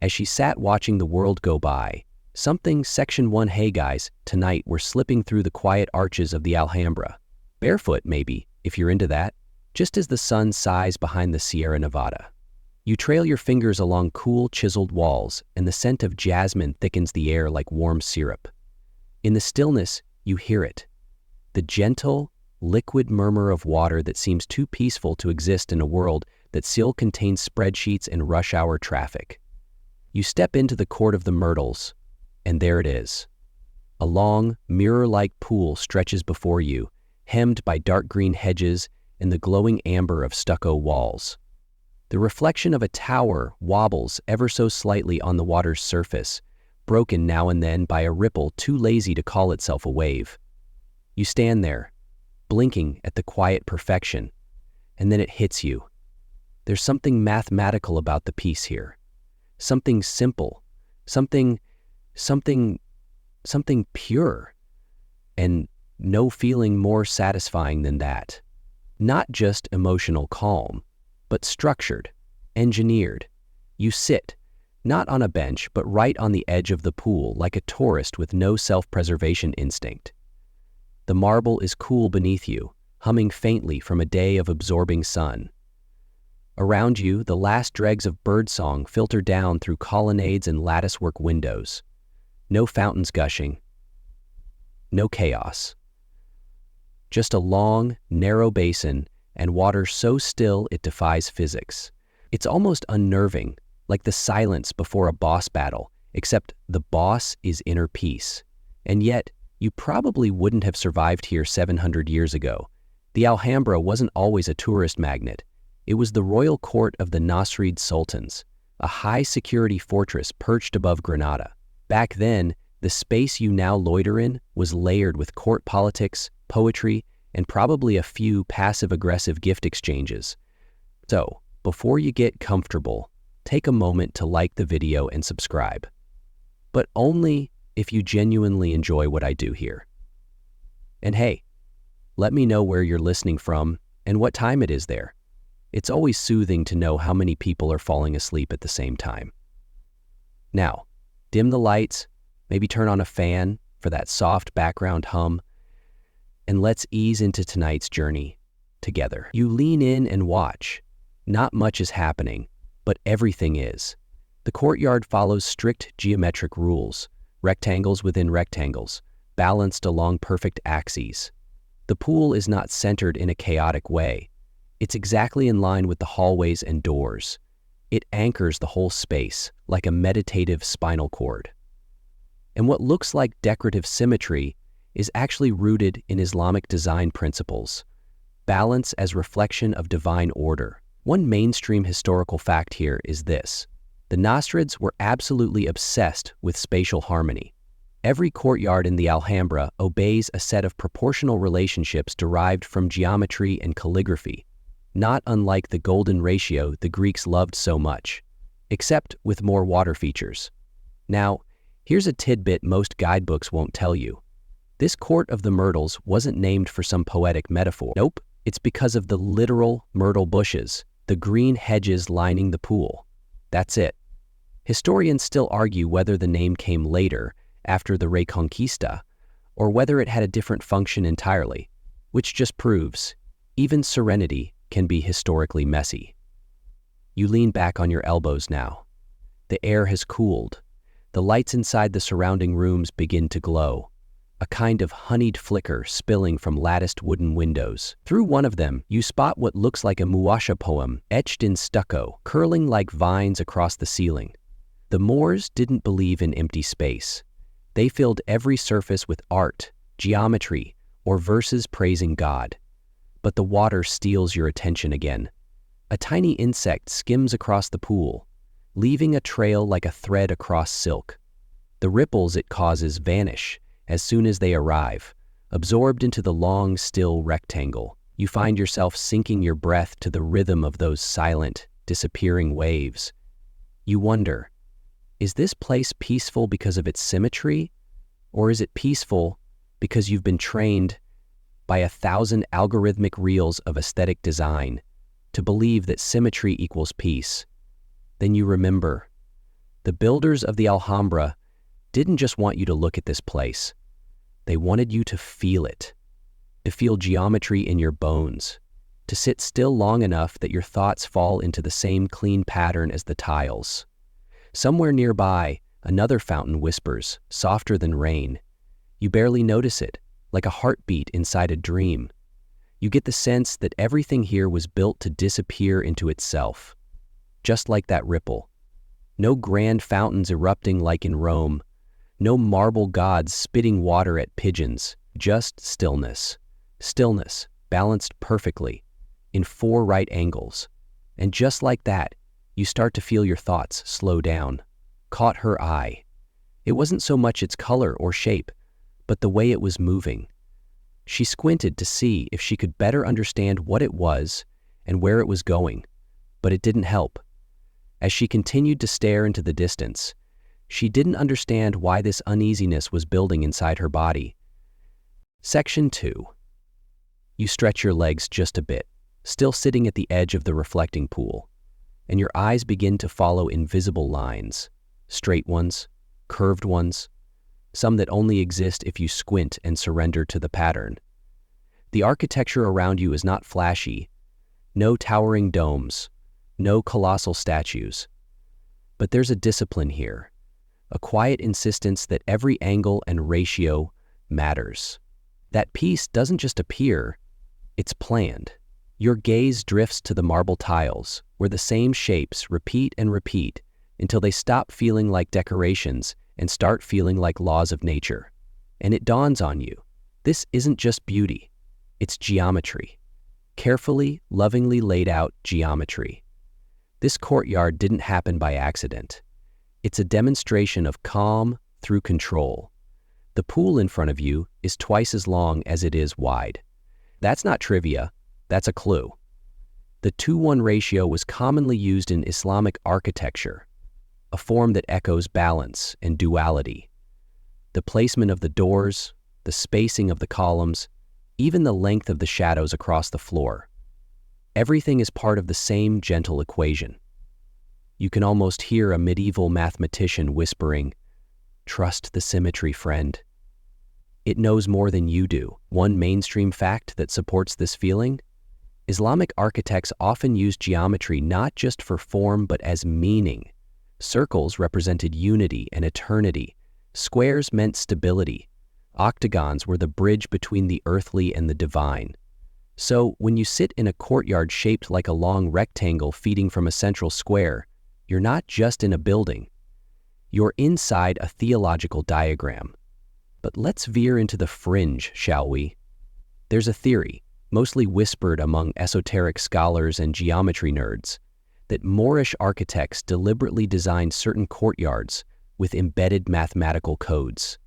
As she sat watching the world go by, something Section 1. Hey guys, tonight we're slipping through the quiet arches of the Alhambra. Barefoot, maybe, if you're into that, just as the sun sighs behind the Sierra Nevada. You trail your fingers along cool, chiseled walls, and the scent of jasmine thickens the air like warm syrup. In the stillness, you hear it. The gentle, liquid murmur of water that seems too peaceful to exist in a world that still contains spreadsheets and rush-hour traffic. You step into the Court of the Myrtles, and there it is. A long, mirror-like pool stretches before you, hemmed by dark green hedges and the glowing amber of stucco walls. The reflection of a tower wobbles ever so slightly on the water's surface, broken now and then by a ripple too lazy to call itself a wave. You stand there, blinking at the quiet perfection, and then it hits you. There's something mathematical about the piece here. Something simple, something pure, and no feeling more satisfying than that. Not just emotional calm, but structured, engineered. You sit, not on a bench, but right on the edge of the pool like a tourist with no self-preservation instinct. The marble is cool beneath you, humming faintly from a day of absorbing sun. Around you, the last dregs of birdsong filter down through colonnades and latticework windows. No fountains gushing. No chaos. Just a long, narrow basin and water so still it defies physics. It's almost unnerving, like the silence before a boss battle, except the boss is inner peace. And yet, you probably wouldn't have survived here 700 years ago. The Alhambra wasn't always a tourist magnet. It was the royal court of the Nasrid sultans, a high-security fortress perched above Granada. Back then, the space you now loiter in was layered with court politics, poetry, and probably a few passive-aggressive gift exchanges. So, before you get comfortable, take a moment to like the video and subscribe. But only if you genuinely enjoy what I do here. And hey, let me know where you're listening from and what time it is there. It's always soothing to know how many people are falling asleep at the same time. Now, dim the lights, maybe turn on a fan for that soft background hum, and let's ease into tonight's journey together. You lean in and watch. Not much is happening, but everything is. The courtyard follows strict geometric rules, rectangles within rectangles, balanced along perfect axes. The pool is not centered in a chaotic way. It's exactly in line with the hallways and doors. It anchors the whole space like a meditative spinal cord. And what looks like decorative symmetry is actually rooted in Islamic design principles. Balance as reflection of divine order. One mainstream historical fact here is this. The Nasrids were absolutely obsessed with spatial harmony. Every courtyard in the Alhambra obeys a set of proportional relationships derived from geometry and calligraphy, not unlike the golden ratio the Greeks loved so much, except with more water features. Now, here's a tidbit most guidebooks won't tell you. This Court of the Myrtles wasn't named for some poetic metaphor. Nope, it's because of the literal myrtle bushes, the green hedges lining the pool. That's it. Historians still argue whether the name came later, after the Reconquista, or whether it had a different function entirely, which just proves even serenity can be historically messy. You lean back on your elbows now. The air has cooled. The lights inside the surrounding rooms begin to glow, a kind of honeyed flicker spilling from latticed wooden windows. Through one of them, you spot what looks like a Muasha poem etched in stucco, curling like vines across the ceiling. The Moors didn't believe in empty space. They filled every surface with art, geometry, or verses praising God. But the water steals your attention again. A tiny insect skims across the pool, leaving a trail like a thread across silk. The ripples it causes vanish as soon as they arrive, absorbed into the long, still rectangle. You find yourself sinking your breath to the rhythm of those silent, disappearing waves. You wonder, is this place peaceful because of its symmetry, or is it peaceful because you've been trained by 1,000 algorithmic reels of aesthetic design to believe that symmetry equals peace? Then you remember, The builders of the Alhambra didn't just want you to look at this place. They wanted you to feel it, to feel geometry in your bones, to sit still long enough that your thoughts fall into the same clean pattern as the tiles. Somewhere nearby, another fountain whispers, softer than rain. You barely notice it, like a heartbeat inside a dream. You get the sense that everything here was built to disappear into itself, just like that ripple. No grand fountains erupting like in Rome, no marble gods spitting water at pigeons, just stillness. Stillness, balanced perfectly, in 4 right angles. And just like that, you start to feel your thoughts slow down. Caught her eye. It wasn't so much its color or shape, but the way it was moving. She squinted to see if she could better understand what it was and where it was going, but it didn't help. As she continued to stare into the distance, she didn't understand why this uneasiness was building inside her body. Section 2. You stretch your legs just a bit, still sitting at the edge of the reflecting pool, and your eyes begin to follow invisible lines, straight ones, curved ones, some that only exist if you squint and surrender to the pattern. The architecture around you is not flashy, no towering domes, no colossal statues. But there's a discipline here, a quiet insistence that every angle and ratio matters. That piece doesn't just appear, it's planned. Your gaze drifts to the marble tiles, where the same shapes repeat and repeat until they stop feeling like decorations and start feeling like laws of nature. And it dawns on you, this isn't just beauty, it's geometry. Carefully, lovingly laid out geometry. This courtyard didn't happen by accident. It's a demonstration of calm through control. The pool in front of you is twice as long as it is wide. That's not trivia, that's a clue. The 2:1 ratio was commonly used in Islamic architecture, a form that echoes balance and duality. The placement of the doors, the spacing of the columns, even the length of the shadows across the floor. Everything is part of the same gentle equation. You can almost hear a medieval mathematician whispering, "Trust the symmetry, friend." It knows more than you do. One mainstream fact that supports this feeling? Islamic architects often use geometry not just for form but as meaning. Circles represented unity and eternity. Squares meant stability. Octagons were the bridge between the earthly and the divine. So, when you sit in a courtyard shaped like a long rectangle feeding from a central square, you're not just in a building. You're inside a theological diagram. But let's veer into the fringe, shall we? There's a theory, mostly whispered among esoteric scholars and geometry nerds, that Moorish architects deliberately designed certain courtyards with embedded mathematical codes,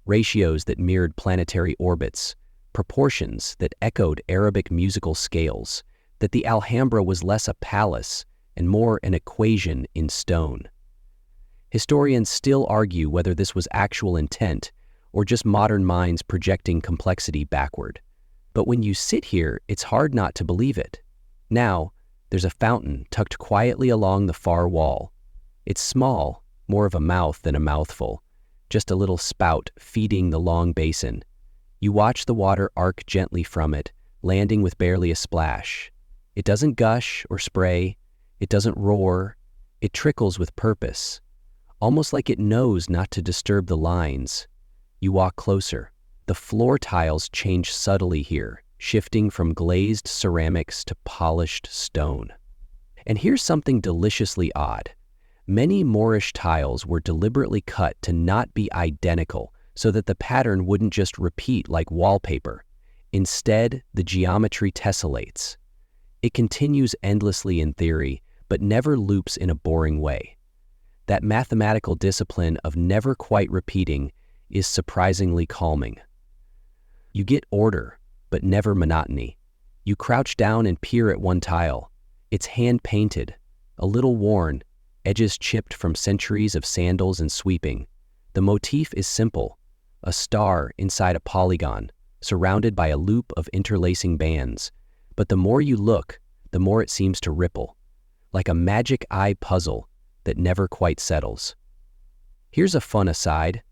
ratios that mirrored planetary orbits, proportions that echoed Arabic musical scales, that the Alhambra was less a palace and more an equation in stone. Historians still argue whether this was actual intent or just modern minds projecting complexity backward. But when you sit here, it's hard not to believe it. Now, there's a fountain tucked quietly along the far wall. It's small, more of a mouth than a mouthful, just a little spout feeding the long basin. You watch the water arc gently from it, landing with barely a splash. It doesn't gush or spray, it doesn't roar, it trickles with purpose, almost like it knows not to disturb the lines. You walk closer. The floor tiles change subtly here, shifting from glazed ceramics to polished stone. And here's something deliciously odd. Many Moorish tiles were deliberately cut to not be identical so that the pattern wouldn't just repeat like wallpaper. Instead, the geometry tessellates. It continues endlessly in theory, but never loops in a boring way. That mathematical discipline of never quite repeating is surprisingly calming. You get order, but never monotony. You crouch down and peer at one tile. It's hand-painted, a little worn, edges chipped from centuries of sandals and sweeping. The motif is simple, a star inside a polygon, surrounded by a loop of interlacing bands. But the more you look, the more it seems to ripple, like a magic eye puzzle that never quite settles. Here's a fun aside.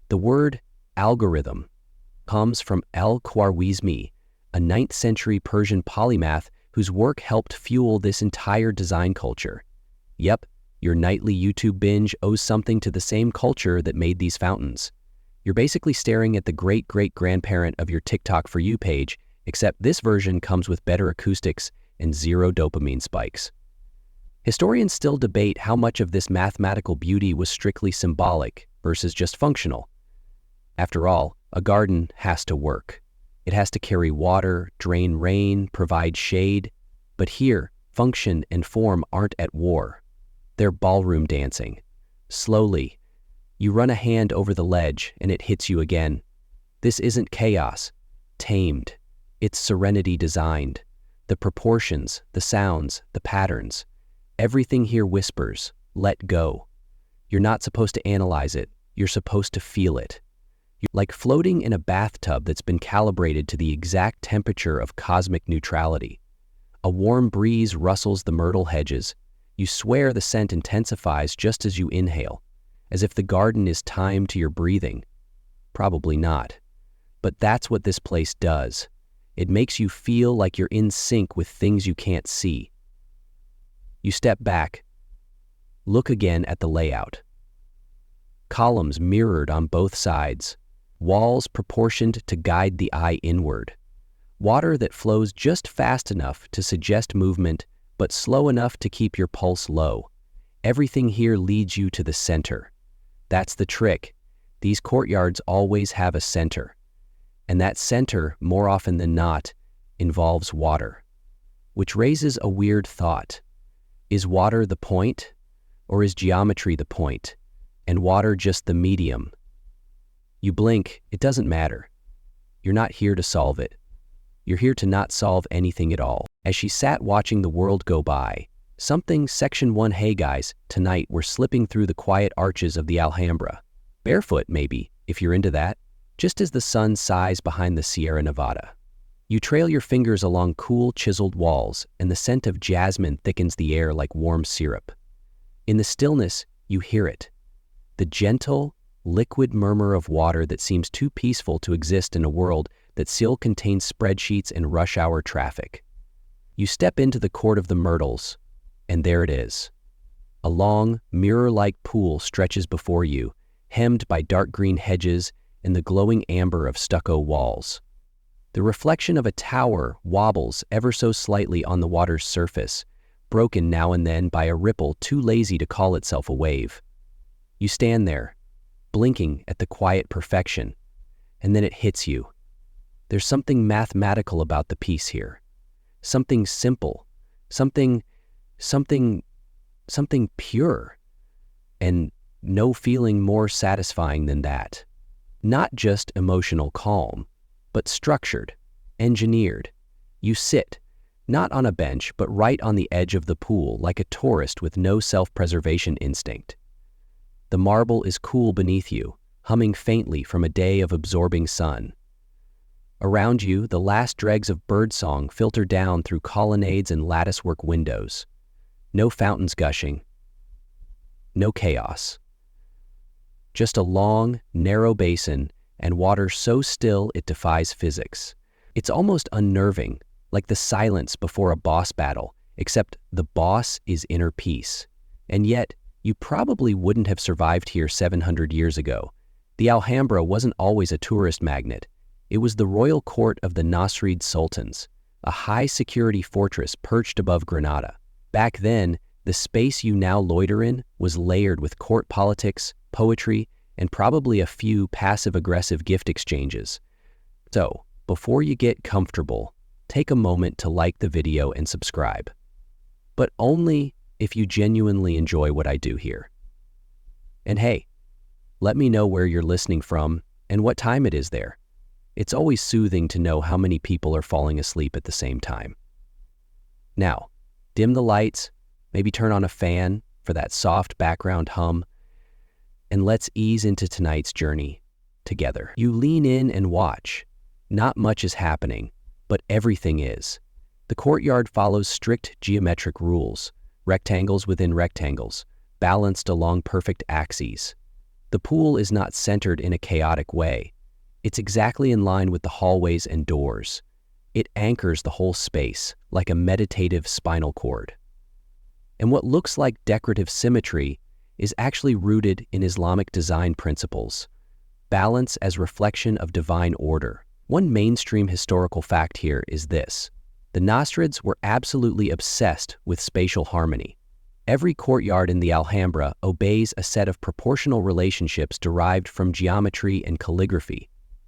The word algorithm comes from al-Khwarizmi, a 9th century Persian polymath whose work helped fuel this entire design culture. Yep, your nightly YouTube binge owes something to the same culture that made these fountains. You're basically staring at the great-great-grandparent of your TikTok For You page, except this version comes with better acoustics and 0 dopamine spikes. Historians still debate how much of this mathematical beauty was strictly symbolic versus just functional. After all, a garden has to work. It has to carry water, drain rain, provide shade. But here, function and form aren't at war. They're ballroom dancing. Slowly, you run a hand over the ledge and it hits you again. This isn't chaos, tamed. It's serenity designed. The proportions, the sounds, the patterns. Everything here whispers, let go. You're not supposed to analyze it. You're supposed to feel it. Like floating in a bathtub that's been calibrated to the exact temperature of cosmic neutrality. A warm breeze rustles the myrtle hedges. You swear the scent intensifies just as you inhale, as if the garden is timed to your breathing. Probably not. But that's what this place does. It makes you feel like you're in sync with things you can't see. You step back. Look again at the layout. Columns mirrored on both sides. Walls proportioned to guide the eye inward. Water that flows just fast enough to suggest movement, but slow enough to keep your pulse low. Everything here leads you to the center. That's the trick. These courtyards always have a center. And that center, more often than not, involves water. Which raises a weird thought. Is water the point? Or is geometry the point? And water just the medium? You blink, it doesn't matter. You're not here to solve it. You're here to not solve anything at all. As she sat watching the world go by, Section 1. Hey guys, tonight we're slipping through the quiet arches of the Alhambra. Barefoot, maybe, if you're into that. Just as the sun sighs behind the Sierra Nevada. You trail your fingers along cool, chiseled walls, and the scent of jasmine thickens the air like warm syrup. In the stillness, you hear it. The gentle, liquid murmur of water that seems too peaceful to exist in a world that still contains spreadsheets and rush hour traffic. You step into the Court of the Myrtles, and there it is. A long, mirror-like pool stretches before you, hemmed by dark green hedges and the glowing amber of stucco walls. The reflection of a tower wobbles ever so slightly on the water's surface, broken now and then by a ripple too lazy to call itself a wave. You stand there, blinking at the quiet perfection, and then it hits you. There's something mathematical about the piece here. Something simple, something pure, and no feeling more satisfying than that. Not just emotional calm, but structured, engineered. You sit, not on a bench, but right on the edge of the pool like a tourist with no self-preservation instinct. The marble is cool beneath you, humming faintly from a day of absorbing sun. Around you, the last dregs of birdsong filter down through colonnades and latticework windows. No fountains gushing. No chaos. Just a long, narrow basin and water so still it defies physics. It's almost unnerving, like the silence before a boss battle, except the boss is inner peace. And yet, you probably wouldn't have survived here 700 years ago. The Alhambra wasn't always a tourist magnet. It was the royal court of the Nasrid sultans, a high-security fortress perched above Granada. Back then, the space you now loiter in was layered with court politics, poetry, and probably a few passive-aggressive gift exchanges. So, before you get comfortable, take a moment to like the video and subscribe. But only if you genuinely enjoy what I do here. And hey, let me know where you're listening from and what time it is there. It's always soothing to know how many people are falling asleep at the same time. Now, dim the lights, maybe turn on a fan for that soft background hum, and let's ease into tonight's journey together. You lean in and watch. Not much is happening, but everything is. The courtyard follows strict geometric rules, rectangles within rectangles, balanced along perfect axes. The pool is not centered in a chaotic way. It's exactly in line with the hallways and doors. It anchors the whole space like a meditative spinal cord. And what looks like decorative symmetry is actually rooted in Islamic design principles. Balance as reflection of divine order. One mainstream historical fact here is this: the Nasrids were absolutely obsessed with spatial harmony. Every courtyard in the Alhambra obeys a set of proportional relationships derived from geometry and calligraphy,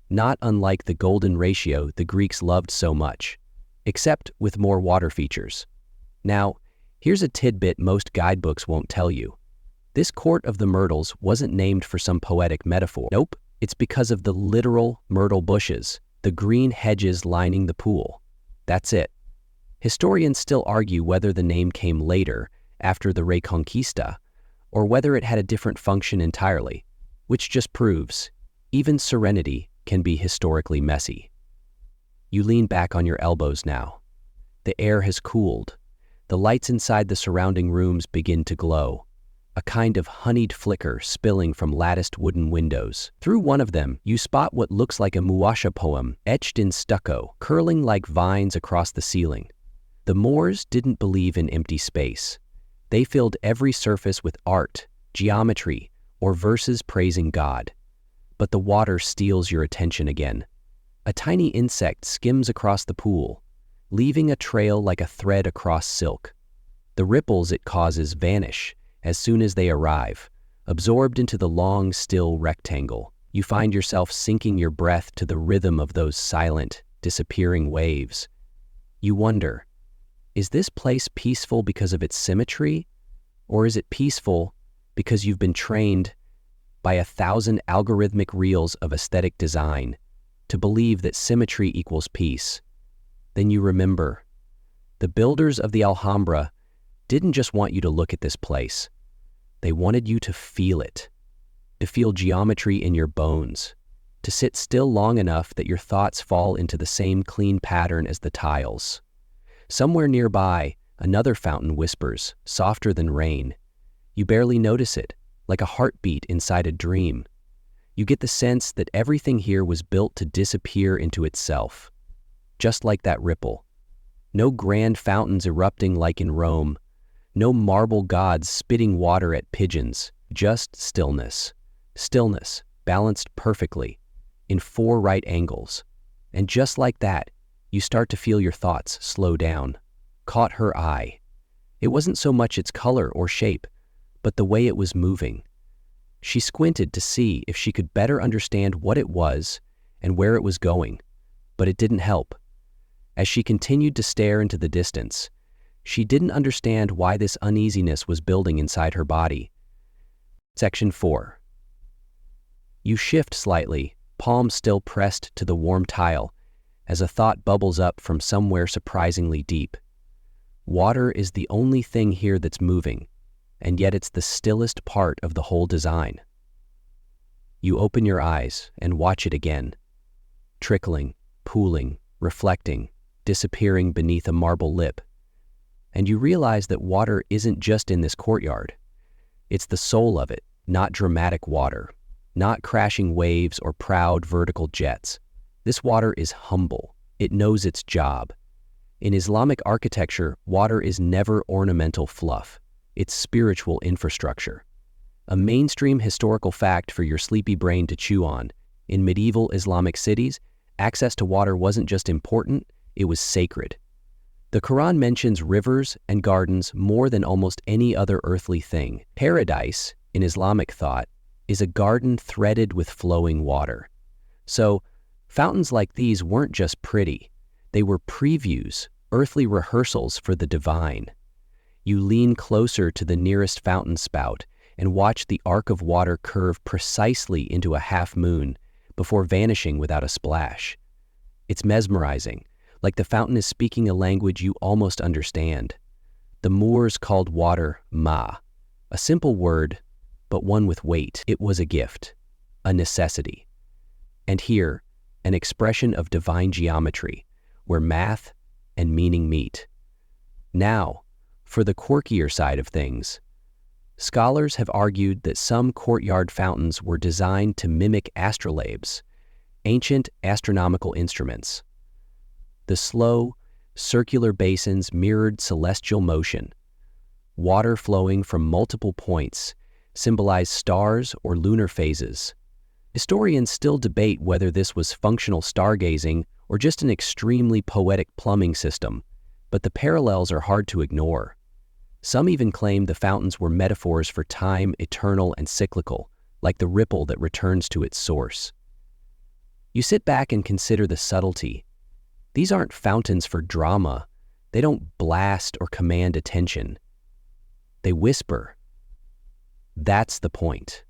not unlike the golden ratio the Greeks loved so much, except with more water features. Now, here's a tidbit most guidebooks won't tell you. This Court of the Myrtles wasn't named for some poetic metaphor. Nope, it's because of the literal myrtle bushes, the green hedges lining the pool. That's it. Historians still argue whether the name came later, after the Reconquista, or whether it had a different function entirely, which just proves even serenity can be historically messy. You lean back on your elbows now. The air has cooled. The lights inside the surrounding rooms begin to glow, a kind of honeyed flicker spilling from latticed wooden windows. Through one of them, you spot what looks like a Muasha poem etched in stucco, curling like vines across the ceiling. The Moors didn't believe in empty space. They filled every surface with art, geometry, or verses praising God. But the water steals your attention again. A tiny insect skims across the pool, leaving a trail like a thread across silk. The ripples it causes vanish as soon as they arrive, absorbed into the long, still rectangle. You find yourself sinking your breath to the rhythm of those silent, disappearing waves. You wonder, is this place peaceful because of its symmetry, or is it peaceful because you've been trained by 1,000 algorithmic reels of aesthetic design to believe that symmetry equals peace? Then you remember, the builders of the Alhambra didn't just want you to look at this place. They wanted you to feel it, to feel geometry in your bones, to sit still long enough that your thoughts fall into the same clean pattern as the tiles. Somewhere nearby, another fountain whispers, softer than rain. You barely notice it, like a heartbeat inside a dream. You get the sense that everything here was built to disappear into itself, just like that ripple. No grand fountains erupting like in Rome, no marble gods spitting water at pigeons, just stillness. Stillness, balanced perfectly, in 4 right angles. And just like that, you start to feel your thoughts slow down. Caught her eye. It wasn't so much its color or shape, but the way it was moving. She squinted to see if she could better understand what it was and where it was going, but it didn't help. As she continued to stare into the distance, she didn't understand why this uneasiness was building inside her body. Section 4. You shift slightly, palms still pressed to the warm tile, as a thought bubbles up from somewhere surprisingly deep. Water is the only thing here that's moving, and yet it's the stillest part of the whole design. You open your eyes and watch it again, trickling, pooling, reflecting, disappearing beneath a marble lip. And you realize that water isn't just in this courtyard. It's the soul of it, not dramatic water, not crashing waves or proud vertical jets. This water is humble. It knows its job. In Islamic architecture, water is never ornamental fluff. It's spiritual infrastructure. A mainstream historical fact for your sleepy brain to chew on. In medieval Islamic cities, access to water wasn't just important, it was sacred. The Quran mentions rivers and gardens more than almost any other earthly thing. Paradise, in Islamic thought, is a garden threaded with flowing water. So, fountains like these weren't just pretty. They were previews, earthly rehearsals for the divine. You lean closer to the nearest fountain spout and watch the arc of water curve precisely into a half moon before vanishing without a splash. It's mesmerizing, like the fountain is speaking a language you almost understand. The Moors called water ma, a simple word, but one with weight. It was a gift, a necessity. And here, an expression of divine geometry, where math and meaning meet. Now, for the quirkier side of things, Scholars have argued that some courtyard fountains were designed to mimic astrolabes, ancient astronomical instruments. The slow, circular basins mirrored celestial motion. Water flowing from multiple points symbolized stars or lunar phases. Historians still debate whether this was functional stargazing or just an extremely poetic plumbing system, but the parallels are hard to ignore. Some even claim the fountains were metaphors for time, eternal and cyclical, like the ripple that returns to its source. You sit back and consider the subtlety. These aren't fountains for drama. They don't blast or command attention. They whisper. That's the point.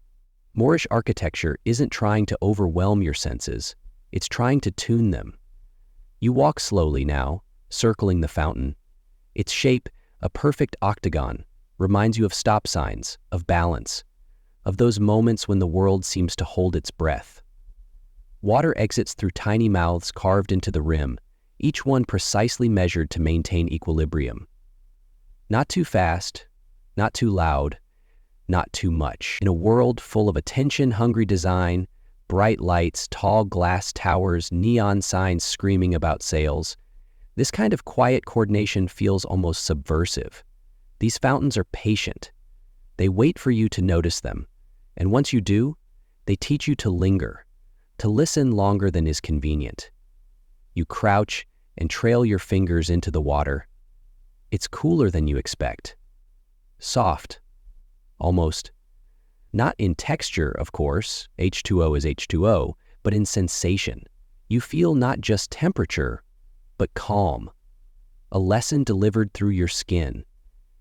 Moorish architecture isn't trying to overwhelm your senses. It's trying to tune them. You walk slowly now, circling the fountain. Its shape, a perfect octagon, reminds you of stop signs, of balance, of those moments when the world seems to hold its breath. Water exits through tiny mouths carved into the rim, each one precisely measured to maintain equilibrium. Not too fast, not too loud, not too much. In a world full of attention-hungry design, bright lights, tall glass towers, neon signs screaming about sales, this kind of quiet coordination feels almost subversive. These fountains are patient. They wait for you to notice them, and once you do, they teach you to linger, to listen longer than is convenient. You crouch and trail your fingers into the water. It's cooler than you expect. Soft, almost. Not in texture, of course, H2O is H2O, but in sensation. You feel not just temperature, but calm. A lesson delivered through your skin.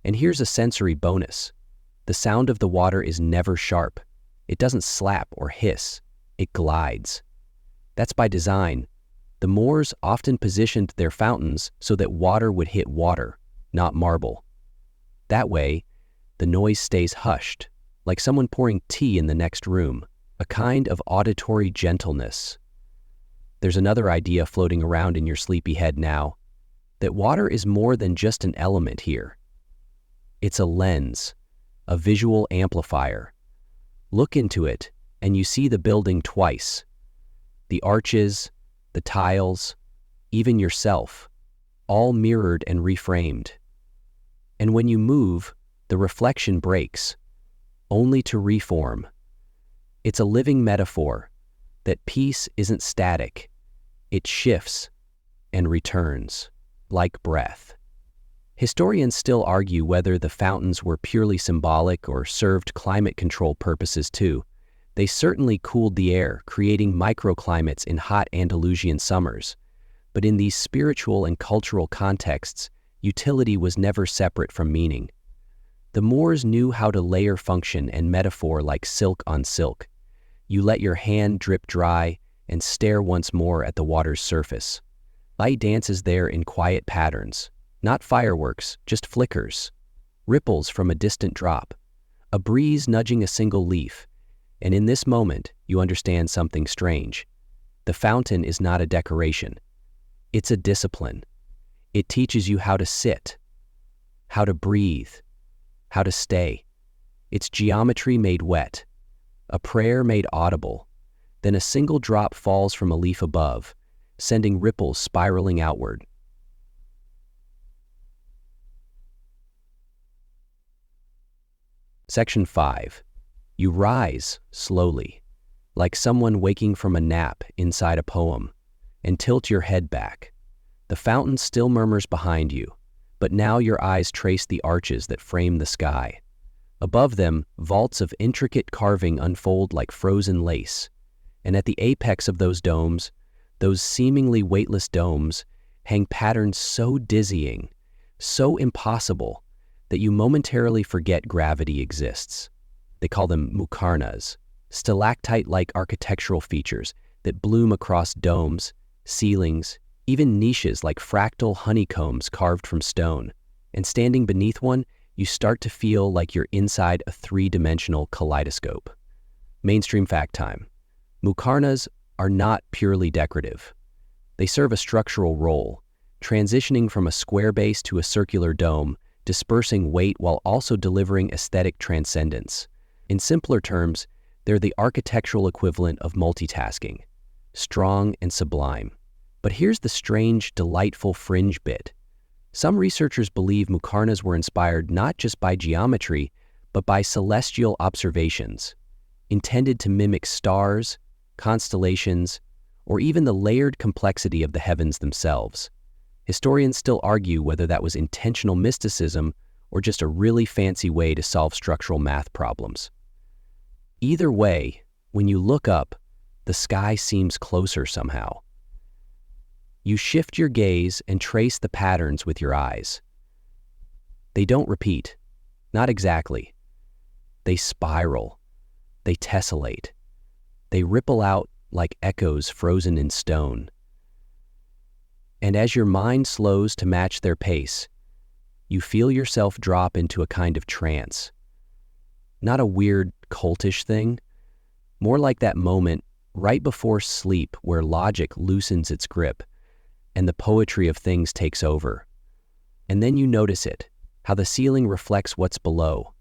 And here's a sensory bonus. The sound of the water is never sharp. It doesn't slap or hiss. It glides. That's by design. The Moors often positioned their fountains so that water would hit water, not marble. That way, the noise stays hushed, like someone pouring tea in the next room, a kind of auditory gentleness. There's another idea floating around in your sleepy head now, that water is more than just an element here. It's a lens, a visual amplifier. Look into it, and you see the building twice. The arches, the tiles, even yourself, all mirrored and reframed. And when you move, the reflection breaks, only to reform. It's a living metaphor that peace isn't static. It shifts and returns, like breath. Historians still argue whether the fountains were purely symbolic or served climate control purposes too. They certainly cooled the air, creating microclimates in hot Andalusian summers. But in these spiritual and cultural contexts, utility was never separate from meaning. The Moors knew how to layer function and metaphor like silk on silk. You let your hand drip dry and stare once more at the water's surface. Light dances there in quiet patterns, not fireworks, just flickers, ripples from a distant drop, a breeze nudging a single leaf. And in this moment, you understand something strange. The fountain is not a decoration. It's a discipline. It teaches you how to sit, how to breathe, how to stay. It's geometry made wet, a prayer made audible. Then a single drop falls from a leaf above, sending ripples spiraling outward. Section 5. You rise slowly, like someone waking from a nap inside a poem, and tilt your head back. The fountain still murmurs behind you, but now your eyes trace the arches that frame the sky. Above them, vaults of intricate carving unfold like frozen lace, and at the apex of those domes, those seemingly weightless domes, hang patterns so dizzying, so impossible, that you momentarily forget gravity exists. They call them muqarnas, stalactite-like architectural features that bloom across domes, ceilings, even niches like fractal honeycombs carved from stone. And standing beneath one, you start to feel like you're inside a three-dimensional kaleidoscope. Mainstream fact time. Muqarnas are not purely decorative. They serve a structural role, transitioning from a square base to a circular dome dispersing weight while also delivering aesthetic transcendence. In simpler terms, they're the architectural equivalent of multitasking, strong and sublime. But here's the strange, delightful fringe bit. Some researchers believe muqarnas were inspired not just by geometry, but by celestial observations, intended to mimic stars, constellations, or even the layered complexity of the heavens themselves. Historians still argue whether that was intentional mysticism or just a really fancy way to solve structural math problems. Either way, when you look up, the sky seems closer somehow. You shift your gaze and trace the patterns with your eyes. They don't repeat. Not exactly. They spiral. They tessellate. They ripple out like echoes frozen in stone. And as your mind slows to match their pace, you feel yourself drop into a kind of trance. Not a weird, cultish thing, more like that moment right before sleep where logic loosens its grip and the poetry of things takes over. And then you notice it, how the ceiling reflects what's below.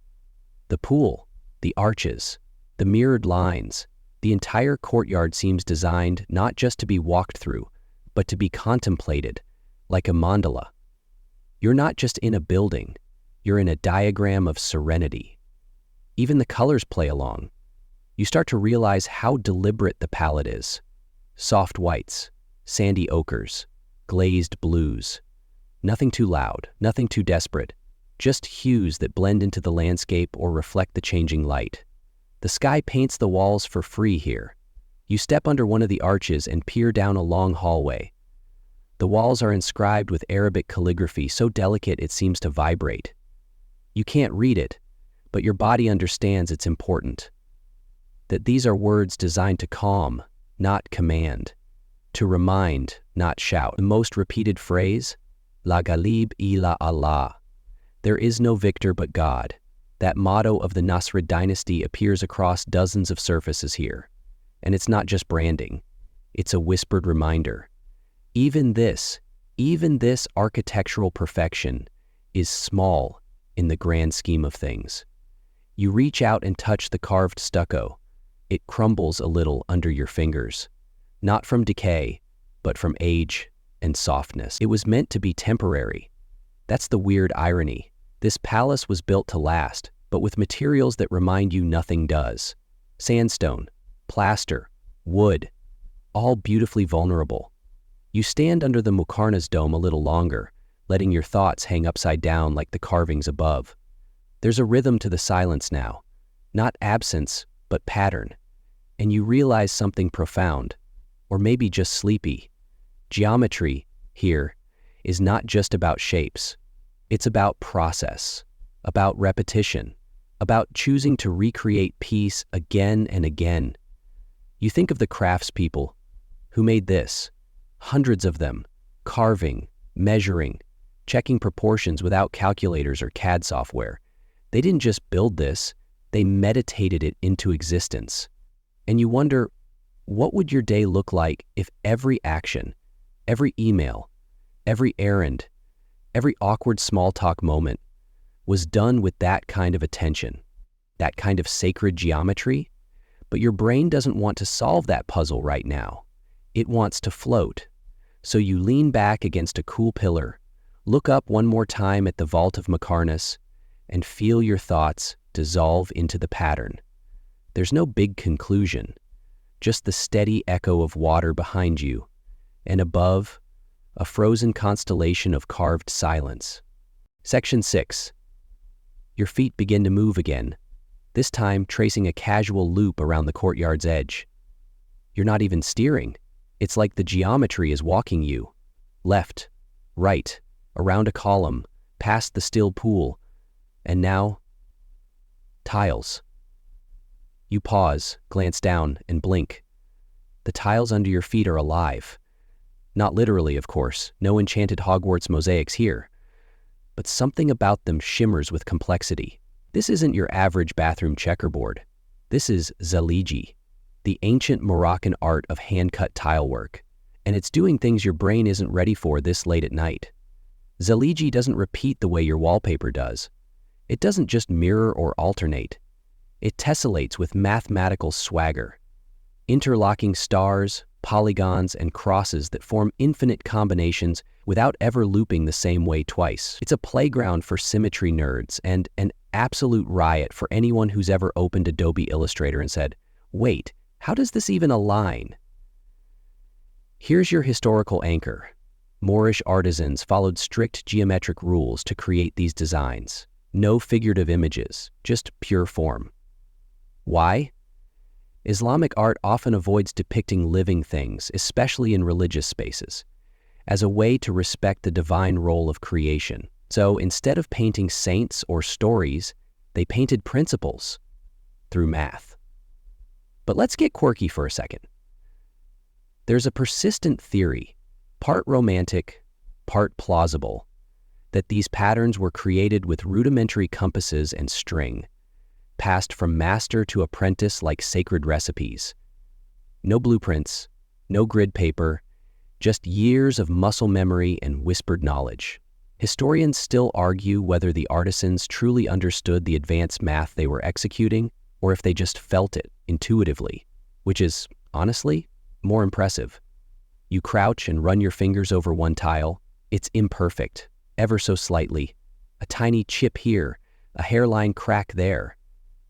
The pool, the arches, the mirrored lines, the entire courtyard seems designed not just to be walked through, but to be contemplated, like a mandala. You're not just in a building, you're in a diagram of serenity. Even the colors play along. You start to realize how deliberate the palette is. Soft whites, sandy ochres, glazed blues. Nothing too loud, nothing too desperate, just hues that blend into the landscape or reflect the changing light. The sky paints the walls for free here. You step under one of the arches and peer down a long hallway. The walls are inscribed with Arabic calligraphy so delicate it seems to vibrate. You can't read it, but your body understands it's important. That these are words designed to calm, not command. To remind, not shout. The most repeated phrase, La Ghalib illa Allah. There is no victor but God. That motto of the Nasrid dynasty appears across dozens of surfaces here. And it's not just branding. It's a whispered reminder. Even this architectural perfection is small in the grand scheme of things. You reach out and touch the carved stucco. It crumbles a little under your fingers. Not from decay, but from age and softness. It was meant to be temporary. That's the weird irony. This palace was built to last, but with materials that remind you nothing does. Sandstone, plaster, wood, all beautifully vulnerable. You stand under the muqarnas dome a little longer, letting your thoughts hang upside down like the carvings above. There's a rhythm to the silence now, not absence, but pattern. And you realize something profound, or maybe just sleepy. Geometry, here, is not just about shapes. It's about process, about repetition, about choosing to recreate piece again and again. You think of the craftspeople who made this, hundreds of them, carving, measuring, checking proportions without calculators or CAD software. They didn't just build this, they meditated it into existence. And you wonder, what would your day look like if every action, every email, every errand, every awkward small talk moment was done with that kind of attention, that kind of sacred geometry? But your brain doesn't want to solve that puzzle right now. It wants to float. So you lean back against a cool pillar, look up one more time at the vault of muqarnas, and feel your thoughts dissolve into the pattern. There's no big conclusion, just the steady echo of water behind you, and above, a frozen constellation of carved silence. Section 6. Your feet begin to move again, this time tracing a casual loop around the courtyard's edge. You're not even steering. It's like the geometry is walking you. Left, right, around a column, past the still pool, and now, tiles. You pause, glance down, and blink. The tiles under your feet are alive. Not literally, of course, no enchanted Hogwarts mosaics here. But something about them shimmers with complexity. This isn't your average bathroom checkerboard. This is zaliji, the ancient Moroccan art of hand-cut tile work. And it's doing things your brain isn't ready for this late at night. Zeligi doesn't repeat the way your wallpaper does. It doesn't just mirror or alternate. It tessellates with mathematical swagger, interlocking stars, polygons, and crosses that form infinite combinations without ever looping the same way twice. It's a playground for symmetry nerds and an absolute riot for anyone who's ever opened Adobe Illustrator and said, "Wait, how does this even align?" Here's your historical anchor. Moorish artisans followed strict geometric rules to create these designs. No figurative images, just pure form. Why? Islamic art often avoids depicting living things, especially in religious spaces, as a way to respect the divine role of creation. So instead of painting saints or stories, they painted principles through math. But let's get quirky for a second. There's a persistent theory, part romantic, part plausible, that these patterns were created with rudimentary compasses and string, passed from master to apprentice like sacred recipes. No blueprints, no grid paper, just years of muscle memory and whispered knowledge. Historians still argue whether the artisans truly understood the advanced math they were executing or if they just felt it intuitively, which is, honestly, more impressive. You crouch and run your fingers over one tile. It's imperfect, ever so slightly. A tiny chip here, a hairline crack there.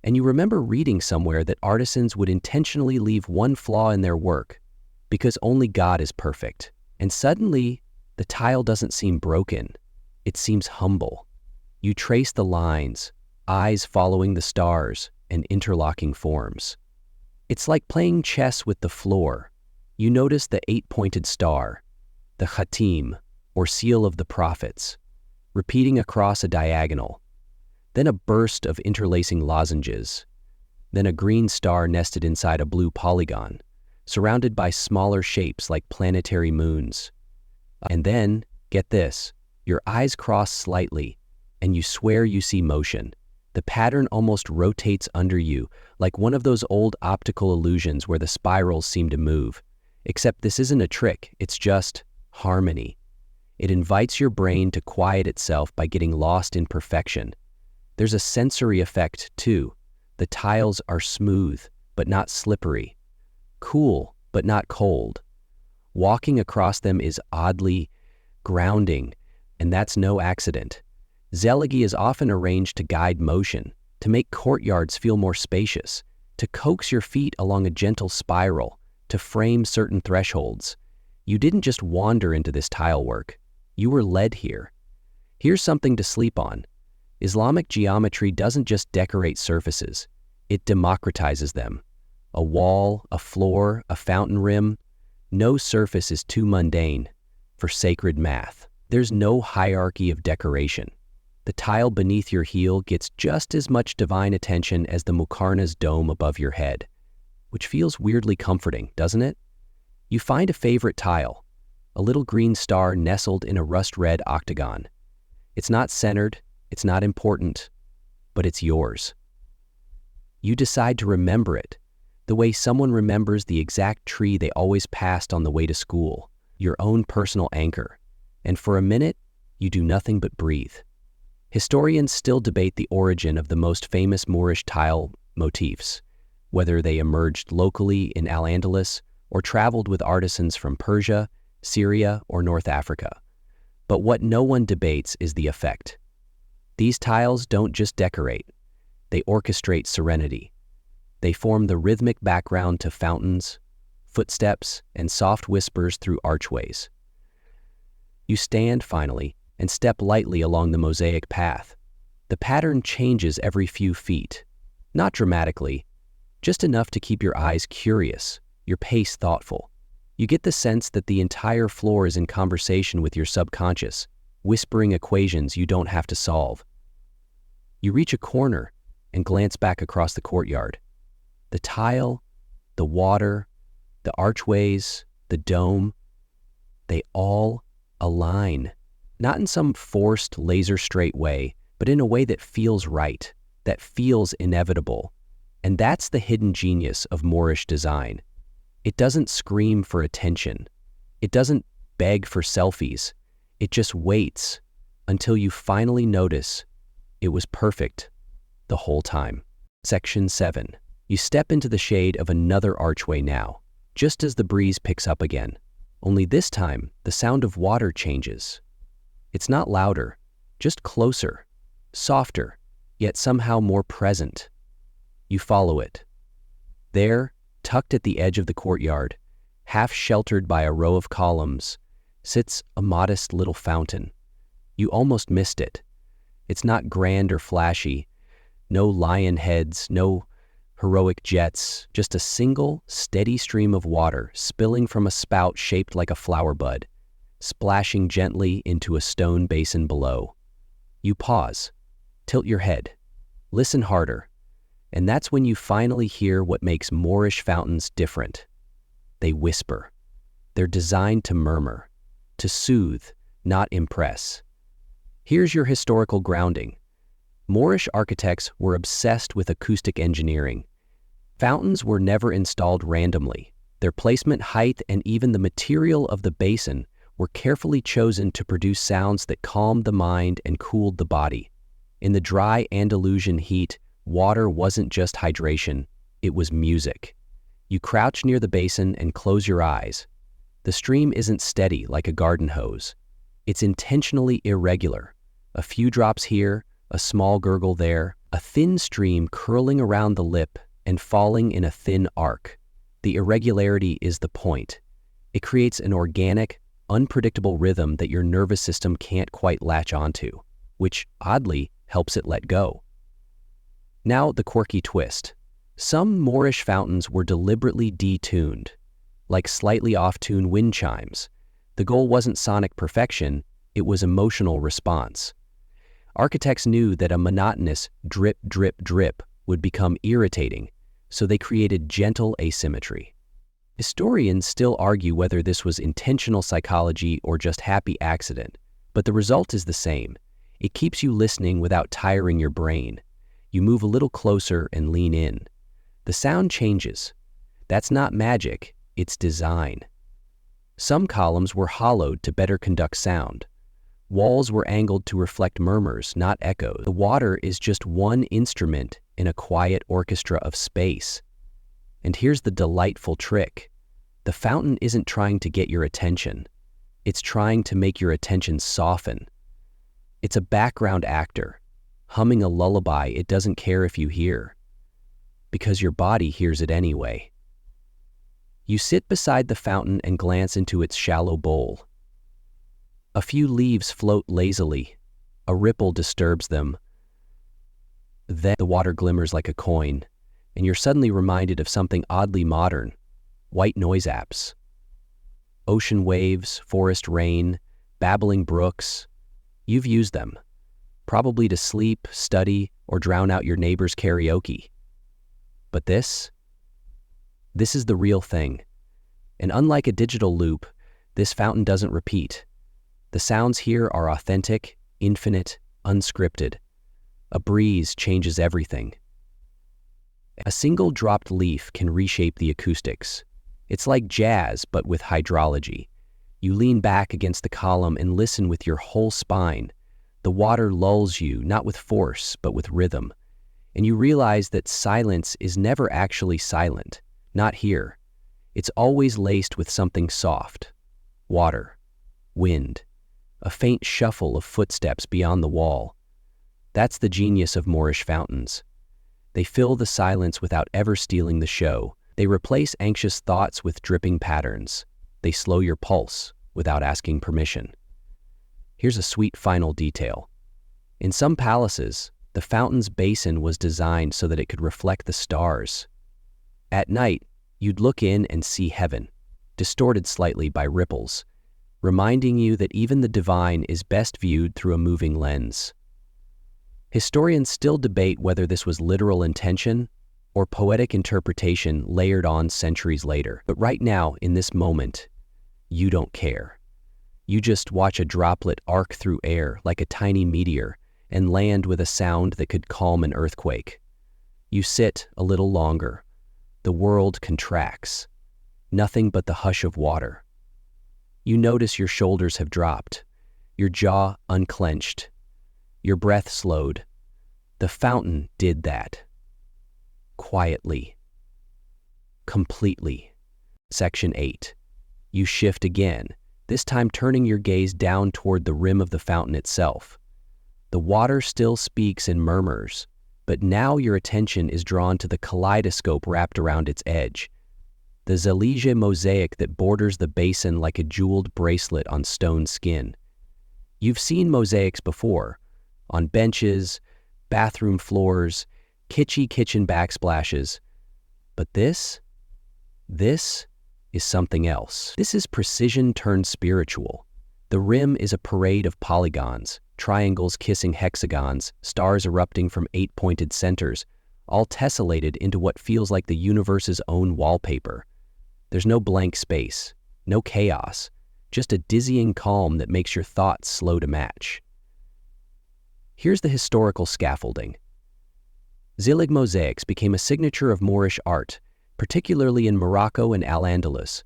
And you remember reading somewhere that artisans would intentionally leave one flaw in their work because only God is perfect. And suddenly, the tile doesn't seem broken. It seems humble. You trace the lines, eyes following the stars and interlocking forms. It's like playing chess with the floor. You notice the 8-pointed star, the khatim, or seal of the prophets, repeating across a diagonal. Then a burst of interlacing lozenges. Then a green star nested inside a blue polygon, surrounded by smaller shapes like planetary moons. And then, get this, your eyes cross slightly, and you swear you see motion. The pattern almost rotates under you, like one of those old optical illusions where the spirals seem to move. Except this isn't a trick, it's just harmony. It invites your brain to quiet itself by getting lost in perfection. There's a sensory effect, too. The tiles are smooth, but not slippery. Cool, but not cold. Walking across them is oddly grounding, and that's no accident. Zeligi is often arranged to guide motion, to make courtyards feel more spacious, to coax your feet along a gentle spiral, to frame certain thresholds. You didn't just wander into this tile work. You were led here. Here's something to sleep on. Islamic geometry doesn't just decorate surfaces, it democratizes them. A wall, a floor, a fountain rim, no surface is too mundane for sacred math. There's no hierarchy of decoration. The tile beneath your heel gets just as much divine attention as the Muqarna's dome above your head, which feels weirdly comforting, doesn't it? You find a favorite tile, a little green star nestled in a rust-red octagon. It's not centered, it's not important, but it's yours. You decide to remember it, the way someone remembers the exact tree they always passed on the way to school, your own personal anchor. And for a minute, you do nothing but breathe. Historians still debate the origin of the most famous Moorish tile motifs, whether they emerged locally in Al-Andalus or traveled with artisans from Persia, Syria, or North Africa. But what no one debates is the effect. These tiles don't just decorate, they orchestrate serenity. They form the rhythmic background to fountains, footsteps, and soft whispers through archways. You stand, finally, and step lightly along the mosaic path. The pattern changes every few feet, not dramatically, just enough to keep your eyes curious, your pace thoughtful. You get the sense that the entire floor is in conversation with your subconscious, whispering equations you don't have to solve. You reach a corner and glance back across the courtyard. The tile, the water, the archways, the dome, they all align. Not in some forced, laser-straight way, but in a way that feels right, that feels inevitable. And that's the hidden genius of Moorish design. It doesn't scream for attention. It doesn't beg for selfies. It just waits, until you finally notice it was perfect the whole time. Section 7. You step into the shade of another archway now, just as the breeze picks up again. Only this time, the sound of water changes. It's not louder, just closer, softer, yet somehow more present. You follow it. There, tucked at the edge of the courtyard, half sheltered by a row of columns, sits a modest little fountain. You almost missed it. It's not grand or flashy, no lion heads, no heroic jets, just a single, steady stream of water spilling from a spout shaped like a flower bud, splashing gently into a stone basin below. You pause, tilt your head, listen harder, and that's when you finally hear what makes Moorish fountains different. They whisper. They're designed to murmur, to soothe, not impress. Here's your historical grounding. Moorish architects were obsessed with acoustic engineering. Fountains were never installed randomly. Their placement, height, and even the material of the basin were carefully chosen to produce sounds that calmed the mind and cooled the body. In the dry Andalusian heat, water wasn't just hydration, it was music. You crouch near the basin and close your eyes. The stream isn't steady like a garden hose. It's intentionally irregular. A few drops here, a small gurgle there, a thin stream curling around the lip and falling in a thin arc. The irregularity is the point. It creates an organic, unpredictable rhythm that your nervous system can't quite latch onto, which, oddly, helps it let go. Now the quirky twist. Some Moorish fountains were deliberately detuned, like slightly off-tune wind chimes. The goal wasn't sonic perfection, it was emotional response. Architects knew that a monotonous drip, drip, drip would become irritating, so they created gentle asymmetry. Historians still argue whether this was intentional psychology or just happy accident, but the result is the same. It keeps you listening without tiring your brain. You move a little closer and lean in. The sound changes. That's not magic, it's design. Some columns were hollowed to better conduct sound. Walls were angled to reflect murmurs, not echoes. The water is just one instrument in a quiet orchestra of space. And here's the delightful trick. The fountain isn't trying to get your attention. It's trying to make your attention soften. It's a background actor, humming a lullaby it doesn't care if you hear, because your body hears it anyway. You sit beside the fountain and glance into its shallow bowl. A few leaves float lazily. A ripple disturbs them. Then the water glimmers like a coin, and you're suddenly reminded of something oddly modern: white noise apps. Ocean waves, forest rain, babbling brooks. You've used them, probably to sleep, study, or drown out your neighbor's karaoke. But this is the real thing. And unlike a digital loop, this fountain doesn't repeat. The sounds here are authentic, infinite, unscripted. A breeze changes everything. A single dropped leaf can reshape the acoustics. It's like jazz, but with hydrology. You lean back against the column and listen with your whole spine. The water lulls you, not with force, but with rhythm. And you realize that silence is never actually silent. Not here. It's always laced with something soft. Water. Wind. A faint shuffle of footsteps beyond the wall. That's the genius of Moorish fountains. They fill the silence without ever stealing the show. They replace anxious thoughts with dripping patterns. They slow your pulse without asking permission. Here's a sweet final detail. In some palaces, the fountain's basin was designed so that it could reflect the stars. At night, you'd look in and see heaven, distorted slightly by ripples, reminding you that even the divine is best viewed through a moving lens. Historians still debate whether this was literal intention or poetic interpretation layered on centuries later. But right now, in this moment, you don't care. You just watch a droplet arc through air like a tiny meteor and land with a sound that could calm an earthquake. You sit a little longer. The world contracts. Nothing but the hush of water. You notice your shoulders have dropped. your jaw unclenched, your breath slowed. The fountain did that. Quietly. Completely. Section 8. You shift again, this time turning your gaze down toward the rim of the fountain itself. The water still speaks in murmurs, but now your attention is drawn to the kaleidoscope wrapped around its edge, the Zellige mosaic that borders the basin like a jeweled bracelet on stone skin. You've seen mosaics before, on benches, bathroom floors, kitschy kitchen backsplashes, but this is something else. This is precision turned spiritual. The rim is a parade of polygons, triangles kissing hexagons, stars erupting from 8-pointed centers, all tessellated into what feels like the universe's own wallpaper. There's no blank space, no chaos, just a dizzying calm that makes your thoughts slow to match. Here's the historical scaffolding. Zellige mosaics became a signature of Moorish art, particularly in Morocco and Al-Andalus.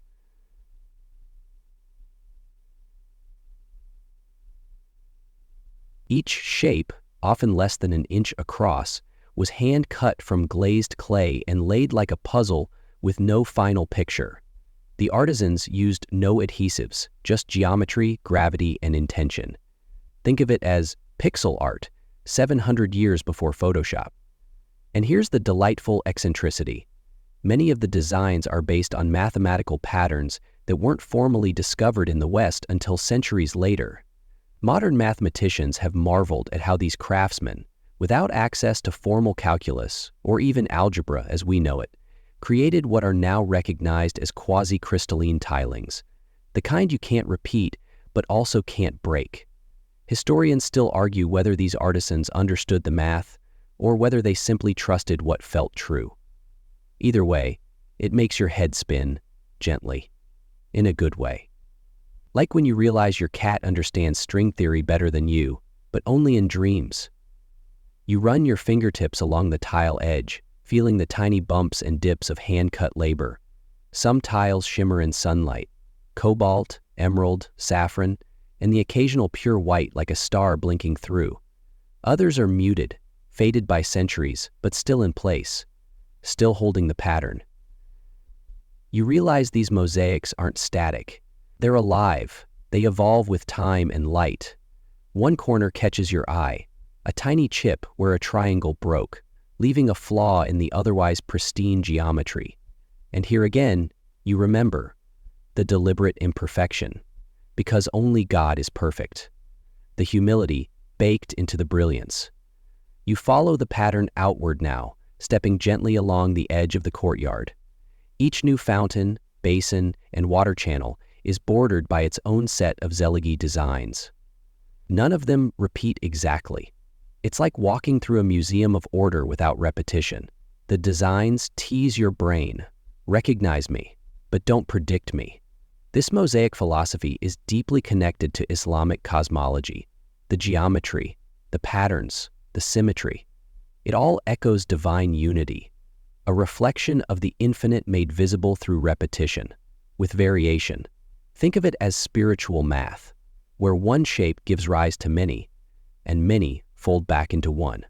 Each shape, often less than an inch across, was hand-cut from glazed clay and laid like a puzzle with no final picture. The artisans used no adhesives, just geometry, gravity, and intention. Think of it as pixel art, 700 years before Photoshop. And here's the delightful eccentricity. Many of the designs are based on mathematical patterns that weren't formally discovered in the West until centuries later. Modern mathematicians have marveled at how these craftsmen, without access to formal calculus or even algebra as we know it, created what are now recognized as quasi-crystalline tilings, the kind you can't repeat but also can't break. Historians still argue whether these artisans understood the math or whether they simply trusted what felt true. Either way, it makes your head spin, gently, in a good way. Like when you realize your cat understands string theory better than you, but only in dreams. You run your fingertips along the tile edge, feeling the tiny bumps and dips of hand-cut labor. Some tiles shimmer in sunlight, cobalt, emerald, saffron, and the occasional pure white like a star blinking through. Others are muted, faded by centuries, but still in place, still holding the pattern. You realize these mosaics aren't static. They're alive. They evolve with time and light. One corner catches your eye, a tiny chip where a triangle broke, leaving a flaw in the otherwise pristine geometry. And here again, you remember the deliberate imperfection, because only God is perfect. The humility baked into the brilliance. You follow the pattern outward now, stepping gently along the edge of the courtyard. Each new fountain, basin, and water channel is bordered by its own set of Zellige designs. None of them repeat exactly. It's like walking through a museum of order without repetition. The designs tease your brain. Recognize me, but don't predict me. This mosaic philosophy is deeply connected to Islamic cosmology. The geometry, the patterns, the symmetry. It all echoes divine unity, a reflection of the infinite made visible through repetition, with variation. Think of it as spiritual math, where one shape gives rise to many, and many fold back into one.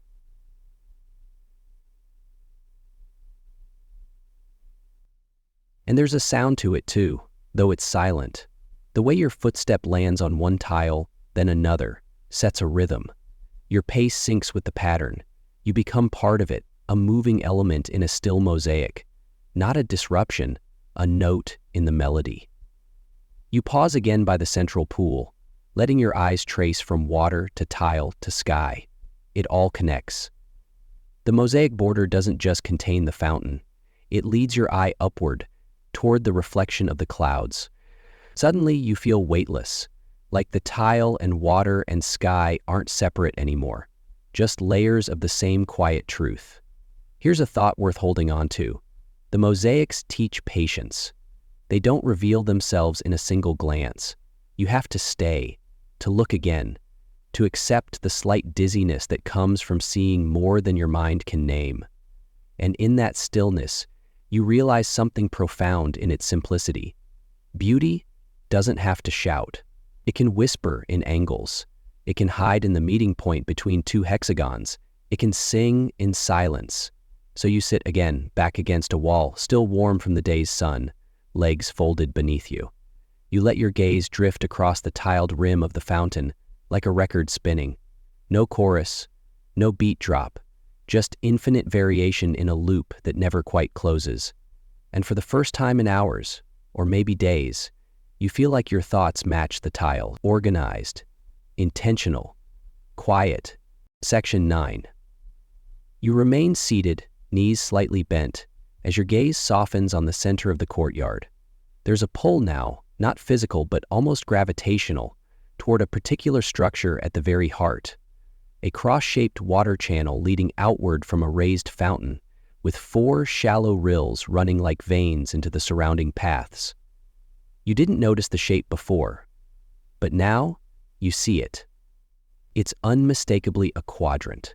And there's a sound to it too, though it's silent. The way your footstep lands on one tile, then another, sets a rhythm. Your pace syncs with the pattern. You become part of it, a moving element in a still mosaic, not a disruption, a note in the melody. You pause again by the central pool, letting your eyes trace from water to tile to sky. It all connects. The mosaic border doesn't just contain the fountain. It leads your eye upward, toward the reflection of the clouds. Suddenly, you feel weightless, like the tile and water and sky aren't separate anymore, just layers of the same quiet truth. Here's a thought worth holding on to. The mosaics teach patience. They don't reveal themselves in a single glance. You have to stay, to look again, to accept the slight dizziness that comes from seeing more than your mind can name. And in that stillness, you realize something profound in its simplicity. Beauty doesn't have to shout. It can whisper in angles. It can hide in the meeting point between two hexagons. It can sing in silence. So you sit again, back against a wall, still warm from the day's sun, legs folded beneath you. You let your gaze drift across the tiled rim of the fountain, like a record spinning. No chorus, no beat drop, just infinite variation in a loop that never quite closes. And for the first time in hours, or maybe days, you feel like your thoughts match the tile, organized, intentional, quiet. Section 9. You remain seated, knees slightly bent, as your gaze softens on the center of the courtyard. There's a pull now, not physical but almost gravitational, toward a particular structure at the very heart. A cross-shaped water channel leading outward from a raised fountain, with 4 shallow rills running like veins into the surrounding paths. You didn't notice the shape before, but now you see it. It's unmistakably a quadrant.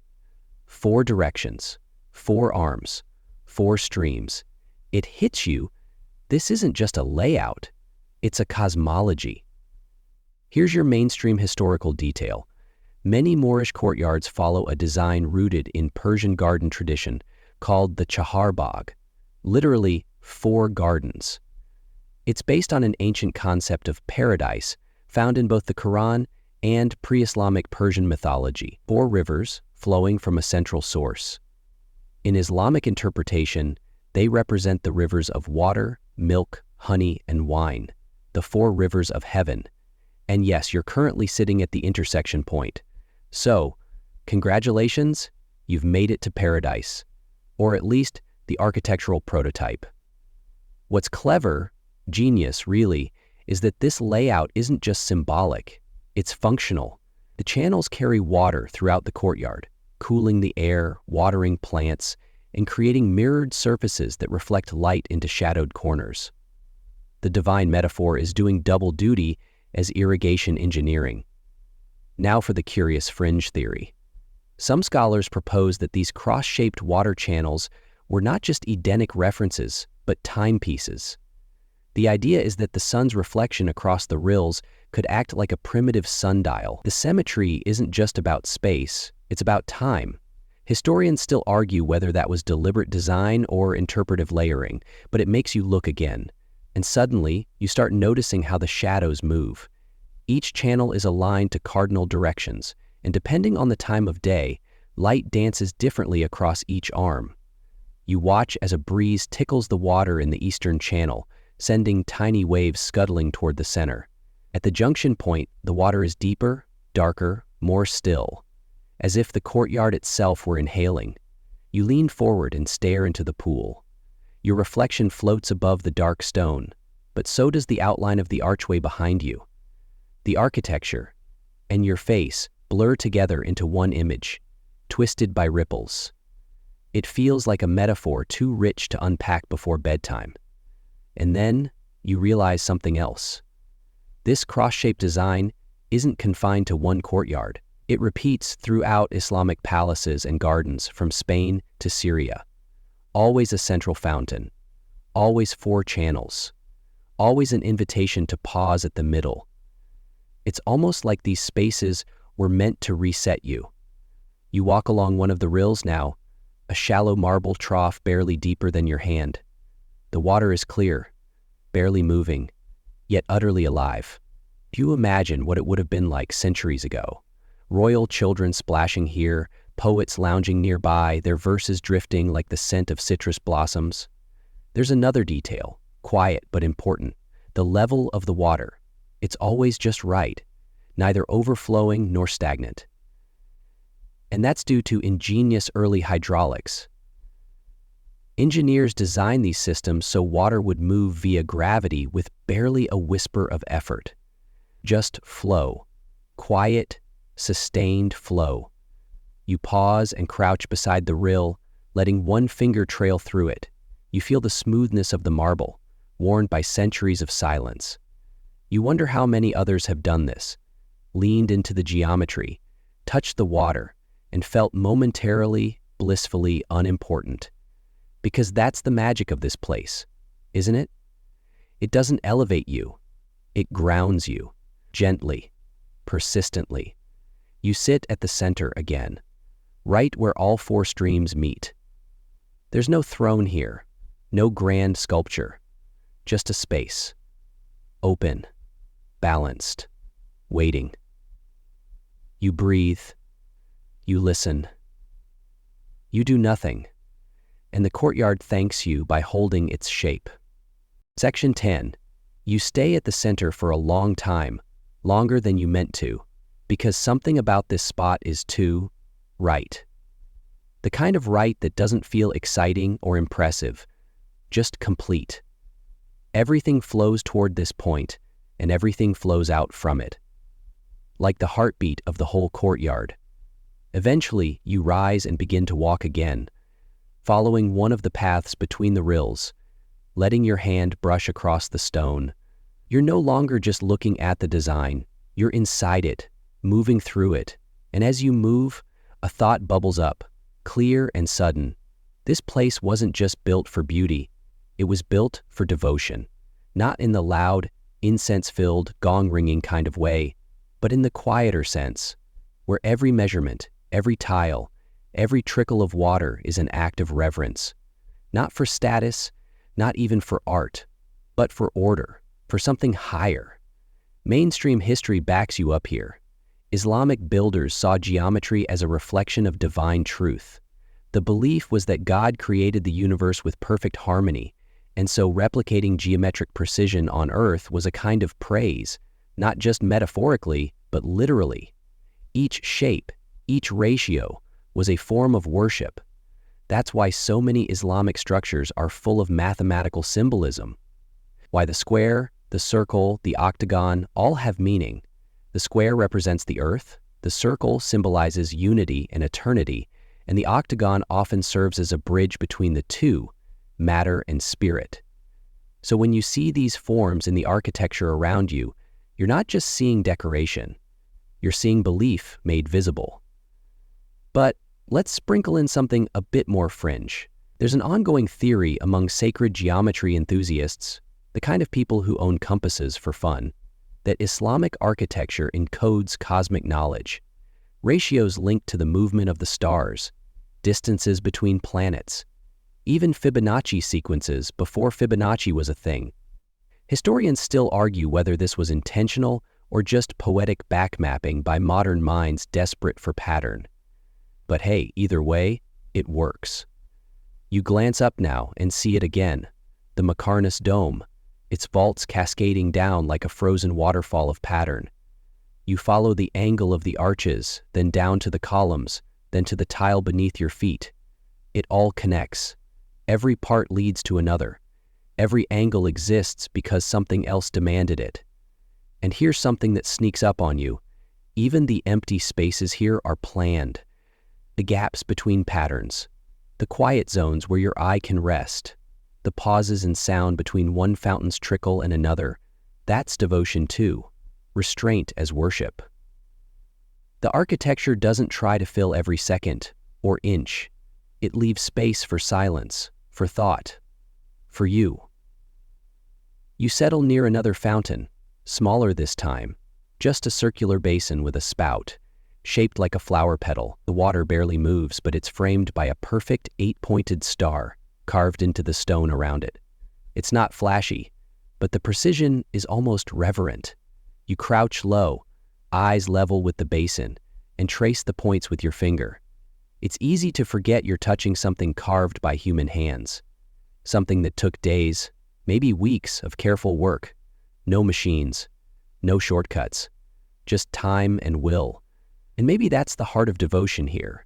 4 directions, 4 arms, 4 streams. It hits you. This isn't just a layout, it's a cosmology. Here's your mainstream historical detail. Many Moorish courtyards follow a design rooted in Persian garden tradition called the Chaharbagh, literally 4 gardens. It's based on an ancient concept of paradise found in both the Quran and pre-Islamic Persian mythology, 4 rivers flowing from a central source. In Islamic interpretation, they represent the rivers of water, milk, honey, and wine, the 4 rivers of heaven. And yes, you're currently sitting at the intersection point. So, congratulations, you've made it to paradise, or at least the architectural prototype. What's clever, genius really, is that this layout isn't just symbolic, it's functional. The channels carry water throughout the courtyard, cooling the air, watering plants, and creating mirrored surfaces that reflect light into shadowed corners. The divine metaphor is doing double duty as irrigation engineering. Now for the curious fringe theory. Some scholars propose that these cross-shaped water channels were not just Edenic references, but timepieces. The idea is that the sun's reflection across the rills could act like a primitive sundial. The symmetry isn't just about space, it's about time. Historians still argue whether that was deliberate design or interpretive layering, but it makes you look again. And suddenly, you start noticing how the shadows move. Each channel is aligned to cardinal directions, and depending on the time of day, light dances differently across each arm. You watch as a breeze tickles the water in the eastern channel, sending tiny waves scuttling toward the center. At the junction point, the water is deeper, darker, more still, as if the courtyard itself were inhaling. You lean forward and stare into the pool. Your reflection floats above the dark stone, but so does the outline of the archway behind you. The architecture and your face blur together into one image, twisted by ripples. It feels like a metaphor too rich to unpack before bedtime. And then you realize something else. This cross-shaped design isn't confined to one courtyard. It repeats throughout Islamic palaces and gardens from Spain to Syria. Always a central fountain, always 4 channels, always an invitation to pause at the middle. It's almost like these spaces were meant to reset you. You walk along one of the rills now, a shallow marble trough barely deeper than your hand. The water is clear, barely moving, yet utterly alive. You imagine what it would have been like centuries ago. Royal children splashing here, poets lounging nearby, their verses drifting like the scent of citrus blossoms. There's another detail, quiet but important, the level of the water. It's always just right, neither overflowing nor stagnant. And that's due to ingenious early hydraulics. Engineers designed these systems so water would move via gravity with barely a whisper of effort. Just flow. Quiet, sustained flow. You pause and crouch beside the rill, letting one finger trail through it. You feel the smoothness of the marble, worn by centuries of silence. You wonder how many others have done this, leaned into the geometry, touched the water, and felt momentarily, blissfully unimportant. Because that's the magic of this place, isn't it? It doesn't elevate you, it grounds you. gently, persistently. You sit at the center again, right where all four streams meet. There's no throne here, no grand sculpture, just a space. Open, balanced, waiting. You breathe, you listen. You do nothing, and the courtyard thanks you by holding its shape. Section 10. You stay at the center for a long time, longer than you meant to, because something about this spot is too right. The kind of right that doesn't feel exciting or impressive, just complete. Everything flows toward this point, and everything flows out from it. Like the heartbeat of the whole courtyard. Eventually, you rise and begin to walk again, following one of the paths between the rills, letting your hand brush across the stone. You're no longer just looking at the design, you're inside it, moving through it, and as you move, a thought bubbles up, clear and sudden. This place wasn't just built for beauty, it was built for devotion, not in the loud, incense-filled, gong-ringing kind of way, but in the quieter sense, where every measurement, every tile, every trickle of water is an act of reverence, not for status, not even for art, but for order, for something higher. Mainstream history backs you up here. Islamic builders saw geometry as a reflection of divine truth. The belief was that God created the universe with perfect harmony, and so replicating geometric precision on Earth was a kind of praise, not just metaphorically, but literally. Each shape, each ratio, was a form of worship. That's why so many Islamic structures are full of mathematical symbolism. Why the square, the circle, the octagon all have meaning. The square represents the earth, the circle symbolizes unity and eternity, and the octagon often serves as a bridge between the two, matter and spirit. So when you see these forms in the architecture around you, you're not just seeing decoration, you're seeing belief made visible. But let's sprinkle in something a bit more fringe. There's an ongoing theory among sacred geometry enthusiasts, the kind of people who own compasses for fun, that Islamic architecture encodes cosmic knowledge, ratios linked to the movement of the stars, distances between planets, even Fibonacci sequences before Fibonacci was a thing. Historians still argue whether this was intentional or just poetic backmapping by modern minds desperate for pattern. But hey, either way, it works. You glance up now and see it again, the Macarnus Dome, its vaults cascading down like a frozen waterfall of pattern. You follow the angle of the arches, then down to the columns, then to the tile beneath your feet. It all connects. Every part leads to another. Every angle exists because something else demanded it. And here's something that sneaks up on you. Even the empty spaces here are planned. The gaps between patterns, the quiet zones where your eye can rest, the pauses in sound between one fountain's trickle and another, that's devotion too, restraint as worship. The architecture doesn't try to fill every second or inch. It leaves space for silence, for thought, for you. You settle near another fountain, smaller this time, just a circular basin with a spout, shaped like a flower petal. The water barely moves, but it's framed by a perfect 8-pointed star carved into the stone around it. It's not flashy, but the precision is almost reverent. You crouch low, eyes level with the basin, and trace the points with your finger. It's easy to forget you're touching something carved by human hands, something that took days, maybe weeks of careful work. No machines, no shortcuts, just time and will. And maybe that's the heart of devotion here,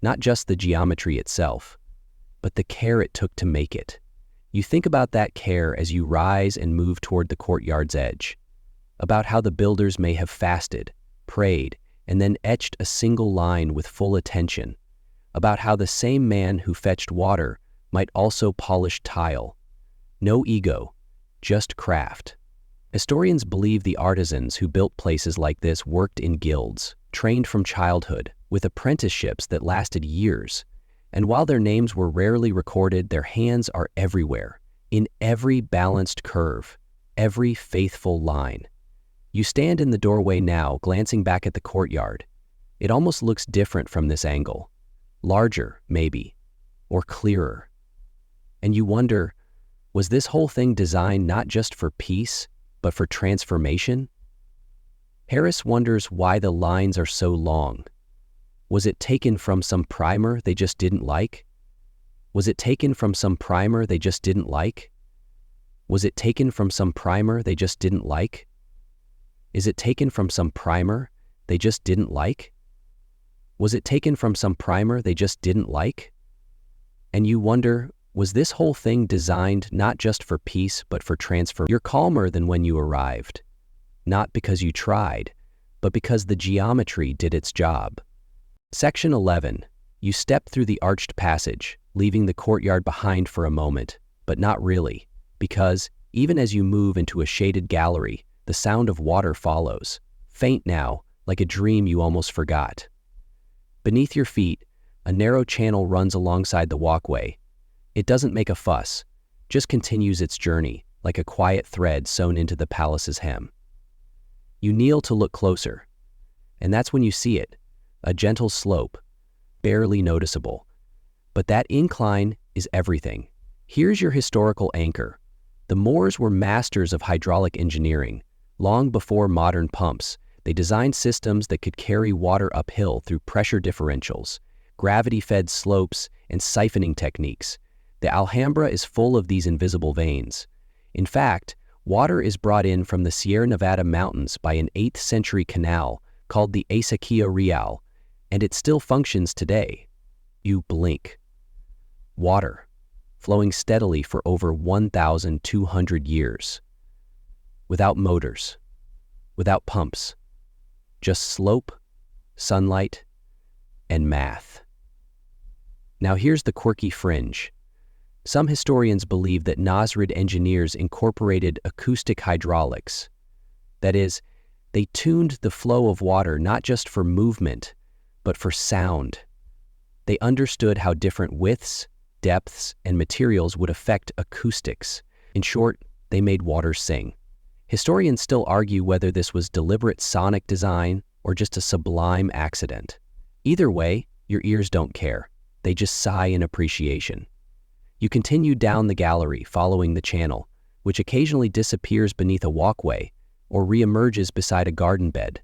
not just the geometry itself, but the care it took to make it. You think about that care as you rise and move toward the courtyard's edge, about how the builders may have fasted, prayed, and then etched a single line with full attention, about how the same man who fetched water might also polish tile. No ego, just craft. Historians believe the artisans who built places like this worked in guilds, trained from childhood, with apprenticeships that lasted years. And while their names were rarely recorded, their hands are everywhere, in every balanced curve, every faithful line. You stand in the doorway now, glancing back at the courtyard. It almost looks different from this angle. Larger, maybe, or clearer. And you wonder, was this whole thing designed not just for peace, but for transformation? Harris wonders why the lines are so long. Was it taken from some primer they just didn't like? Was it taken from some primer they just didn't like? Was it taken from some primer they just didn't like? Is it taken from some primer they just didn't like? Was it taken from some primer they just didn't like? And you wonder, was this whole thing designed not just for peace, but for transfer? You're calmer than when you arrived. Not because you tried, but because the geometry did its job. Section 11. You step through the arched passage, leaving the courtyard behind for a moment, but not really, because, even as you move into a shaded gallery, the sound of water follows, faint now, like a dream you almost forgot. Beneath your feet, a narrow channel runs alongside the walkway. It doesn't make a fuss, just continues its journey, like a quiet thread sewn into the palace's hem. You kneel to look closer, and that's when you see it, a gentle slope, barely noticeable. But that incline is everything. Here's your historical anchor. The Moors were masters of hydraulic engineering. Long before modern pumps, they designed systems that could carry water uphill through pressure differentials, gravity-fed slopes, and siphoning techniques. The Alhambra is full of these invisible veins. In fact, water is brought in from the Sierra Nevada mountains by an 8th century canal called the Acequia Real, and it still functions today. You blink. Water, flowing steadily for over 1,200 years. Without motors, without pumps, just slope, sunlight, and math. Now here's the quirky fringe. Some historians believe that Nasrid engineers incorporated acoustic hydraulics. That is, they tuned the flow of water not just for movement, but for sound. They understood how different widths, depths, and materials would affect acoustics. In short, they made water sing. Historians still argue whether this was deliberate sonic design or just a sublime accident. Either way, your ears don't care. They just sigh in appreciation. You continue down the gallery, following the channel, which occasionally disappears beneath a walkway or reemerges beside a garden bed.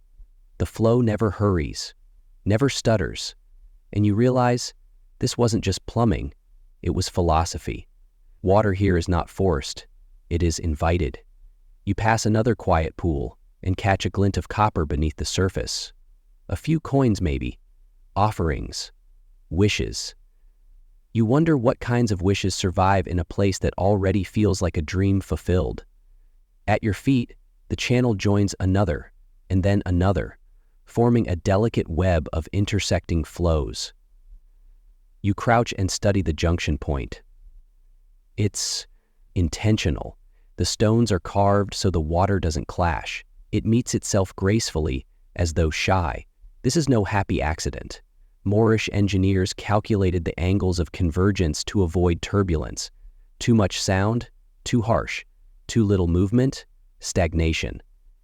The flow never hurries, never stutters, and you realize this wasn't just plumbing, it was philosophy. Water here is not forced, it is invited. You pass another quiet pool and catch a glint of copper beneath the surface. A few coins maybe, offerings, wishes. You wonder what kinds of wishes survive in a place that already feels like a dream fulfilled. At your feet, the channel joins another, and then another, forming a delicate web of intersecting flows. You crouch and study the junction point. It's intentional. The stones are carved so the water doesn't clash. It meets itself gracefully, as though shy. This is no happy accident. Moorish engineers calculated the angles of convergence to avoid turbulence. Too much sound, too harsh. Too little movement, stagnation.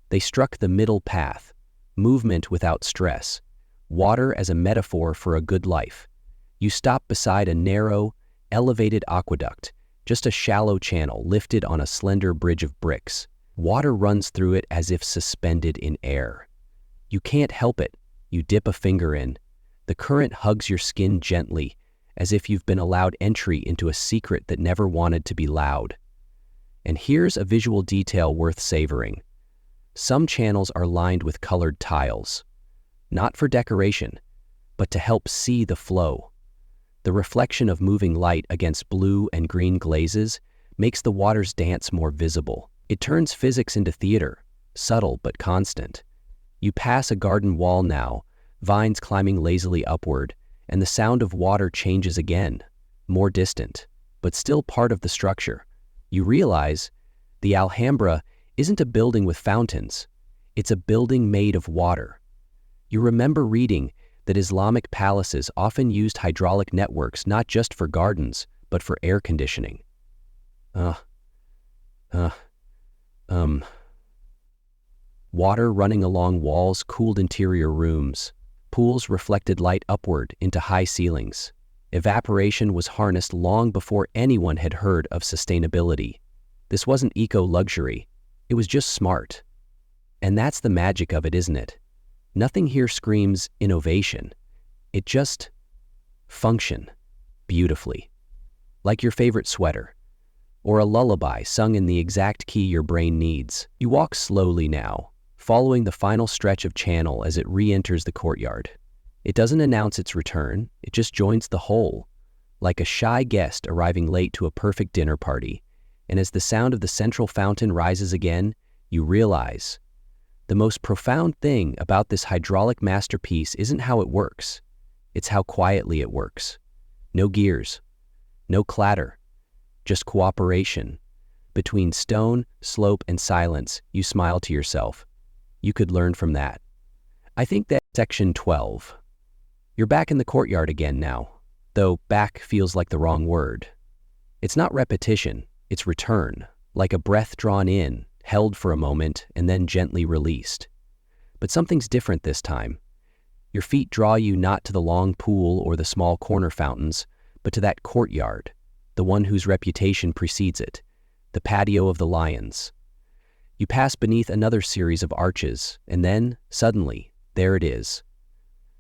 They struck the middle path, movement without stress, water as a metaphor for a good life. You stop beside a narrow, elevated aqueduct, just a shallow channel lifted on a slender bridge of bricks. Water runs through it as if suspended in air. You can't help it. You dip a finger in. The current hugs your skin gently, as if you've been allowed entry into a secret that never wanted to be loud. And here's a visual detail worth savoring. Some channels are lined with colored tiles, not for decoration, but to help see the flow. The reflection of moving light against blue and green glazes makes the water's dance more visible. It turns physics into theater, subtle but constant. You pass a garden wall now, vines climbing lazily upward, and the sound of water changes again, more distant, but still part of the structure. You realize the Alhambra isn't a building with fountains, it's a building made of water. You remember reading that Islamic palaces often used hydraulic networks not just for gardens, but for air conditioning. Water running along walls cooled interior rooms. Pools reflected light upward into high ceilings. Evaporation was harnessed long before anyone had heard of sustainability. This wasn't eco-luxury. It was just smart. And that's the magic of it, isn't it? Nothing here screams innovation. It just function beautifully. Like your favorite sweater, or a lullaby sung in the exact key your brain needs. You walk slowly now, following the final stretch of channel as it re-enters the courtyard. It doesn't announce its return, it just joins the whole, like a shy guest arriving late to a perfect dinner party. And as the sound of the central fountain rises again, you realize the most profound thing about this hydraulic masterpiece isn't how it works, it's how quietly it works. No gears, no clatter, just cooperation. Between stone, slope, and silence, you smile to yourself. You could learn from that. I think that section 12. You're back in the courtyard again now, though back feels like the wrong word. It's not repetition, it's return, like a breath drawn in, held for a moment, and then gently released. But something's different this time. Your feet draw you not to the long pool or the small corner fountains, but to that courtyard, the one whose reputation precedes it, the patio of the lions. You pass beneath another series of arches, and then, suddenly, there it is.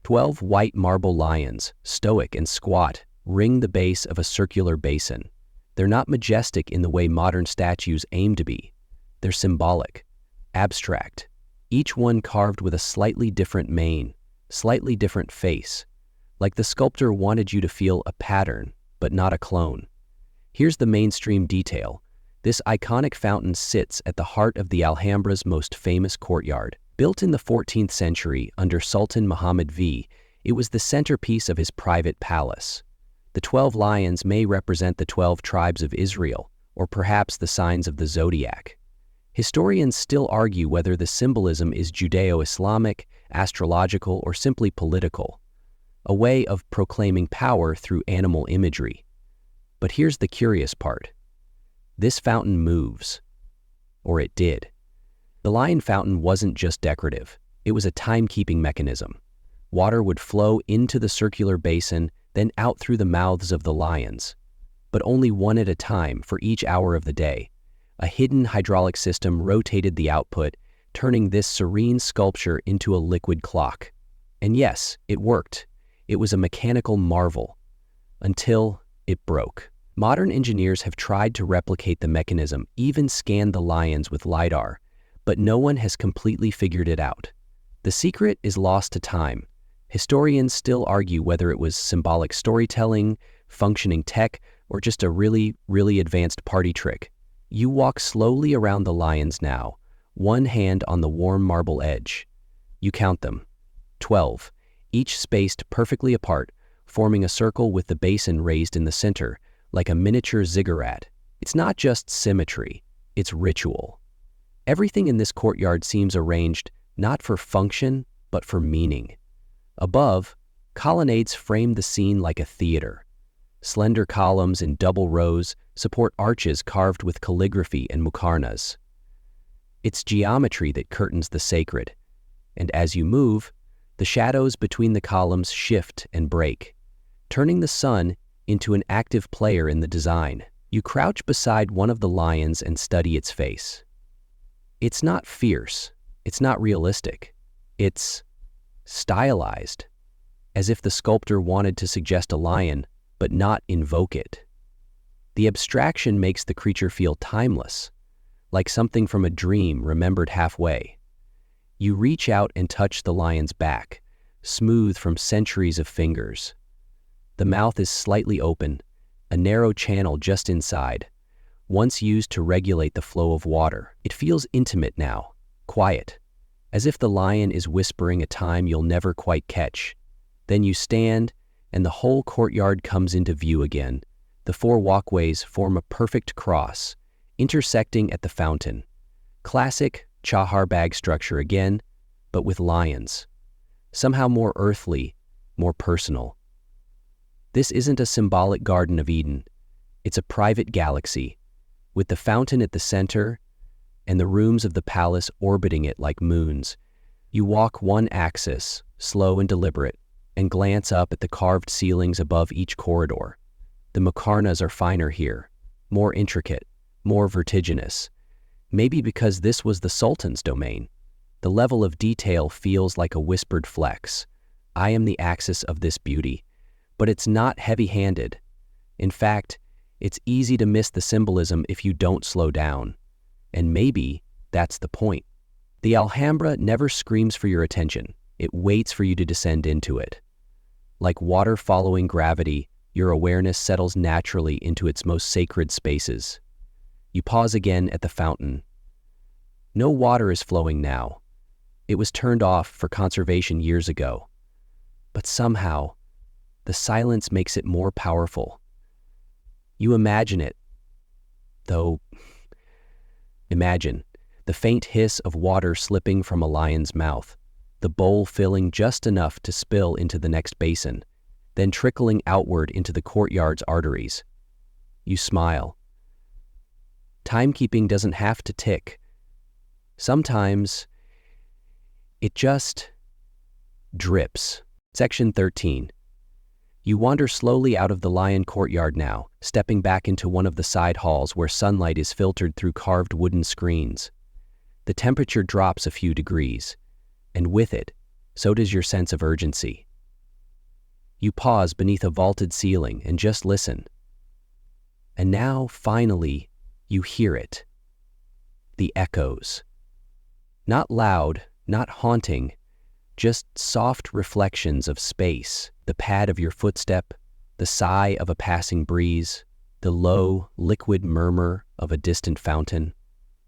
12 white marble lions, stoic and squat, ring the base of a circular basin. They're not majestic in the way modern statues aim to be. They're symbolic, abstract, each one carved with a slightly different mane, slightly different face, like the sculptor wanted you to feel a pattern, but not a clone. Here's the mainstream detail. This iconic fountain sits at the heart of the Alhambra's most famous courtyard. Built in the 14th century under Sultan Muhammad V, it was the centerpiece of his private palace. The 12 lions may represent the 12 tribes of Israel, or perhaps the signs of the zodiac. Historians still argue whether the symbolism is Judeo-Islamic, astrological, or simply political, a way of proclaiming power through animal imagery. But here's the curious part. This fountain moves. Or it did. The lion fountain wasn't just decorative, it was a timekeeping mechanism. Water would flow into the circular basin, then out through the mouths of the lions. But only one at a time for each hour of the day. A hidden hydraulic system rotated the output, turning this serene sculpture into a liquid clock. And yes, it worked. It was a mechanical marvel. Until it broke. Modern engineers have tried to replicate the mechanism, even scanned the lions with LiDAR, but no one has completely figured it out. The secret is lost to time. Historians still argue whether it was symbolic storytelling, functioning tech, or just a really advanced party trick. You walk slowly around the lions now, one hand on the warm marble edge. You count them. 12, each spaced perfectly apart, forming a circle with the basin raised in the center, like a miniature ziggurat. It's not just symmetry, it's ritual. Everything in this courtyard seems arranged not for function, but for meaning. Above, colonnades frame the scene like a theater. Slender columns in double rows support arches carved with calligraphy and muqarnas. It's geometry that curtains the sacred, and as you move, the shadows between the columns shift and break, turning the sun into an active player in the design. You crouch beside one of the lions and study its face. It's not fierce, it's not realistic, it's stylized, as if the sculptor wanted to suggest a lion, but not invoke it. The abstraction makes the creature feel timeless, like something from a dream remembered halfway. You reach out and touch the lion's back, smooth from centuries of fingers. The mouth is slightly open, a narrow channel just inside, once used to regulate the flow of water. It feels intimate now, quiet, as if the lion is whispering a time you'll never quite catch. Then you stand, and the whole courtyard comes into view again. The 4 walkways form a perfect cross, intersecting at the fountain. Classic chahar bag structure again, but with lions. Somehow more earthly, more personal. This isn't a symbolic Garden of Eden. It's a private galaxy, with the fountain at the center and the rooms of the palace orbiting it like moons. You walk one axis, slow and deliberate, and glance up at the carved ceilings above each corridor. The muqarnas are finer here, more intricate, more vertiginous. Maybe because this was the Sultan's domain. The level of detail feels like a whispered flex. I am the axis of this beauty. But it's not heavy-handed. In fact, it's easy to miss the symbolism if you don't slow down. And maybe that's the point. The Alhambra never screams for your attention. It waits for you to descend into it. Like water following gravity, your awareness settles naturally into its most sacred spaces. You pause again at the fountain. No water is flowing now. It was turned off for conservation years ago. But somehow, the silence makes it more powerful. You imagine it, though. Imagine the faint hiss of water slipping from a lion's mouth, the bowl filling just enough to spill into the next basin, then trickling outward into the courtyard's arteries. You smile. Timekeeping doesn't have to tick. Sometimes it just drips. Section 13. You wander slowly out of the lion courtyard now, stepping back into one of the side halls where sunlight is filtered through carved wooden screens. The temperature drops a few degrees, and with it, so does your sense of urgency. You pause beneath a vaulted ceiling and just listen. And now, finally, you hear it. The echoes. Not loud, not haunting, just soft reflections of space, the pad of your footstep, the sigh of a passing breeze, the low, liquid murmur of a distant fountain,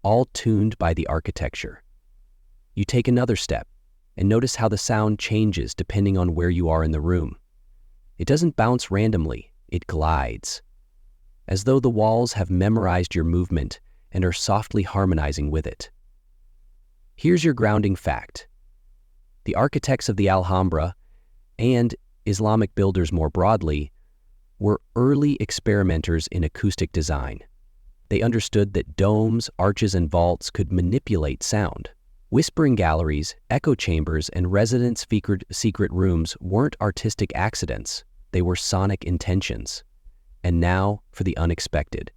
all tuned by the architecture. You take another step and notice how the sound changes depending on where you are in the room. It doesn't bounce randomly, it glides, as though the walls have memorized your movement and are softly harmonizing with it. Here's your grounding fact. The architects of the Alhambra, and Islamic builders more broadly, were early experimenters in acoustic design. They understood that domes, arches, and vaults could manipulate sound. Whispering galleries, echo chambers, and residents' secret rooms weren't artistic accidents. They were sonic intentions. And now, for the unexpected.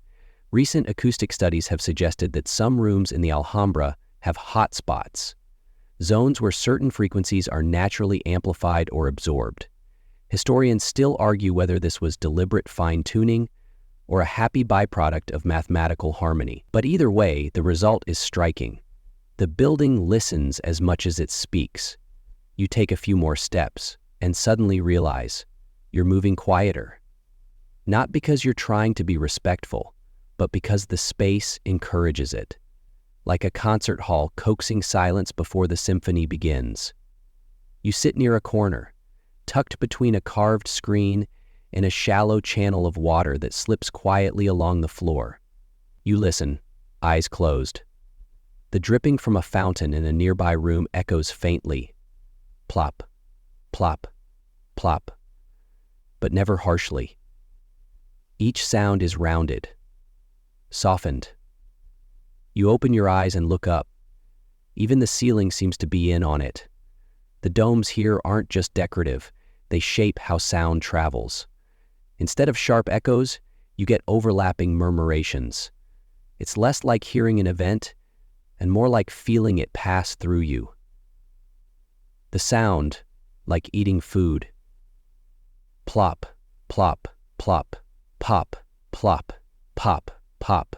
Recent acoustic studies have suggested that some rooms in the Alhambra have hot spots, zones where certain frequencies are naturally amplified or absorbed. Historians still argue whether this was deliberate fine-tuning or a happy byproduct of mathematical harmony. But either way, the result is striking. The building listens as much as it speaks. You take a few more steps and suddenly realize you're moving quieter. Not because you're trying to be respectful, but because the space encourages it. Like a concert hall coaxing silence before the symphony begins. You sit near a corner, tucked between a carved screen and a shallow channel of water that slips quietly along the floor. You listen, eyes closed. The dripping from a fountain in a nearby room echoes faintly. Plop, plop, plop, but never harshly. Each sound is rounded, softened. You open your eyes and look up. Even the ceiling seems to be in on it. The domes here aren't just decorative, they shape how sound travels. Instead of sharp echoes, you get overlapping murmurations. It's less like hearing an event and more like feeling it pass through you. The sound, like eating food. Plop, plop, plop, pop, plop, pop, pop.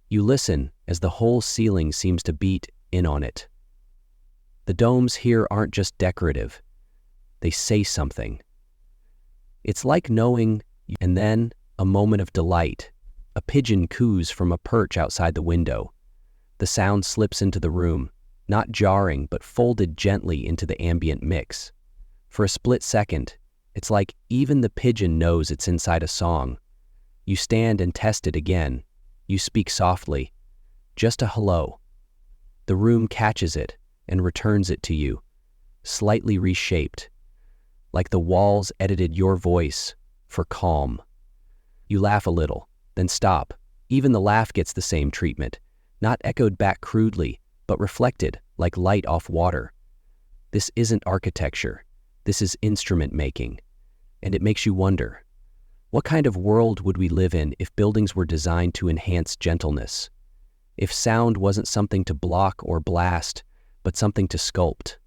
You listen as the whole ceiling seems to beat in on it. The domes here aren't just decorative. They say something. It's like knowing, and then a moment of delight. A pigeon coos from a perch outside the window. The sound slips into the room, not jarring but folded gently into the ambient mix. For a split second, it's like even the pigeon knows it's inside a song. You stand and test it again. You speak softly, just a hello. The room catches it and returns it to you, slightly reshaped, like the walls edited your voice for calm. You laugh a little, then stop. Even the laugh gets the same treatment, not echoed back crudely, but reflected like light off water. This isn't architecture. This is instrument making. And it makes you wonder, what kind of world would we live in if buildings were designed to enhance gentleness? If sound wasn't something to block or blast, but something to sculpt?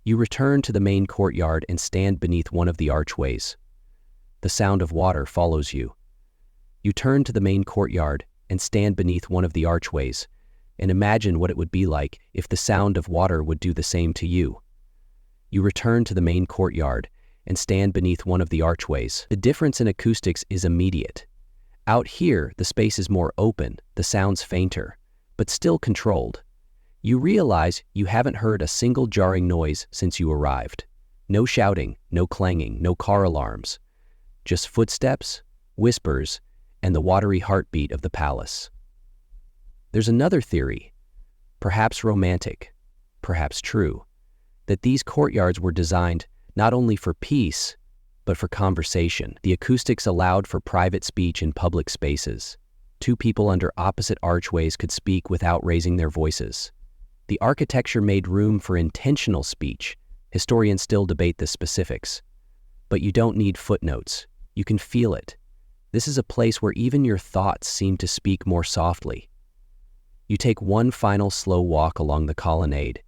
You return to the main courtyard and stand beneath one of the archways. The sound of water follows you. You turn to the main courtyard and stand beneath one of the archways, and imagine what it would be like if the sound of water would do the same to you. You return to the main courtyard and stand beneath one of the archways. The difference in acoustics is immediate. Out here, the space is more open, the sound's fainter, but still controlled. You realize you haven't heard a single jarring noise since you arrived. No shouting, no clanging, no car alarms. Just footsteps, whispers, and the watery heartbeat of the palace. There's another theory, perhaps romantic, perhaps true, that these courtyards were designed not only for peace, but for conversation. The acoustics allowed for private speech in public spaces. Two people under opposite archways could speak without raising their voices. The architecture made room for intentional speech. Historians still debate the specifics. But you don't need footnotes. You can feel it. This is a place where even your thoughts seem to speak more softly. You take one final slow walk along the colonnade,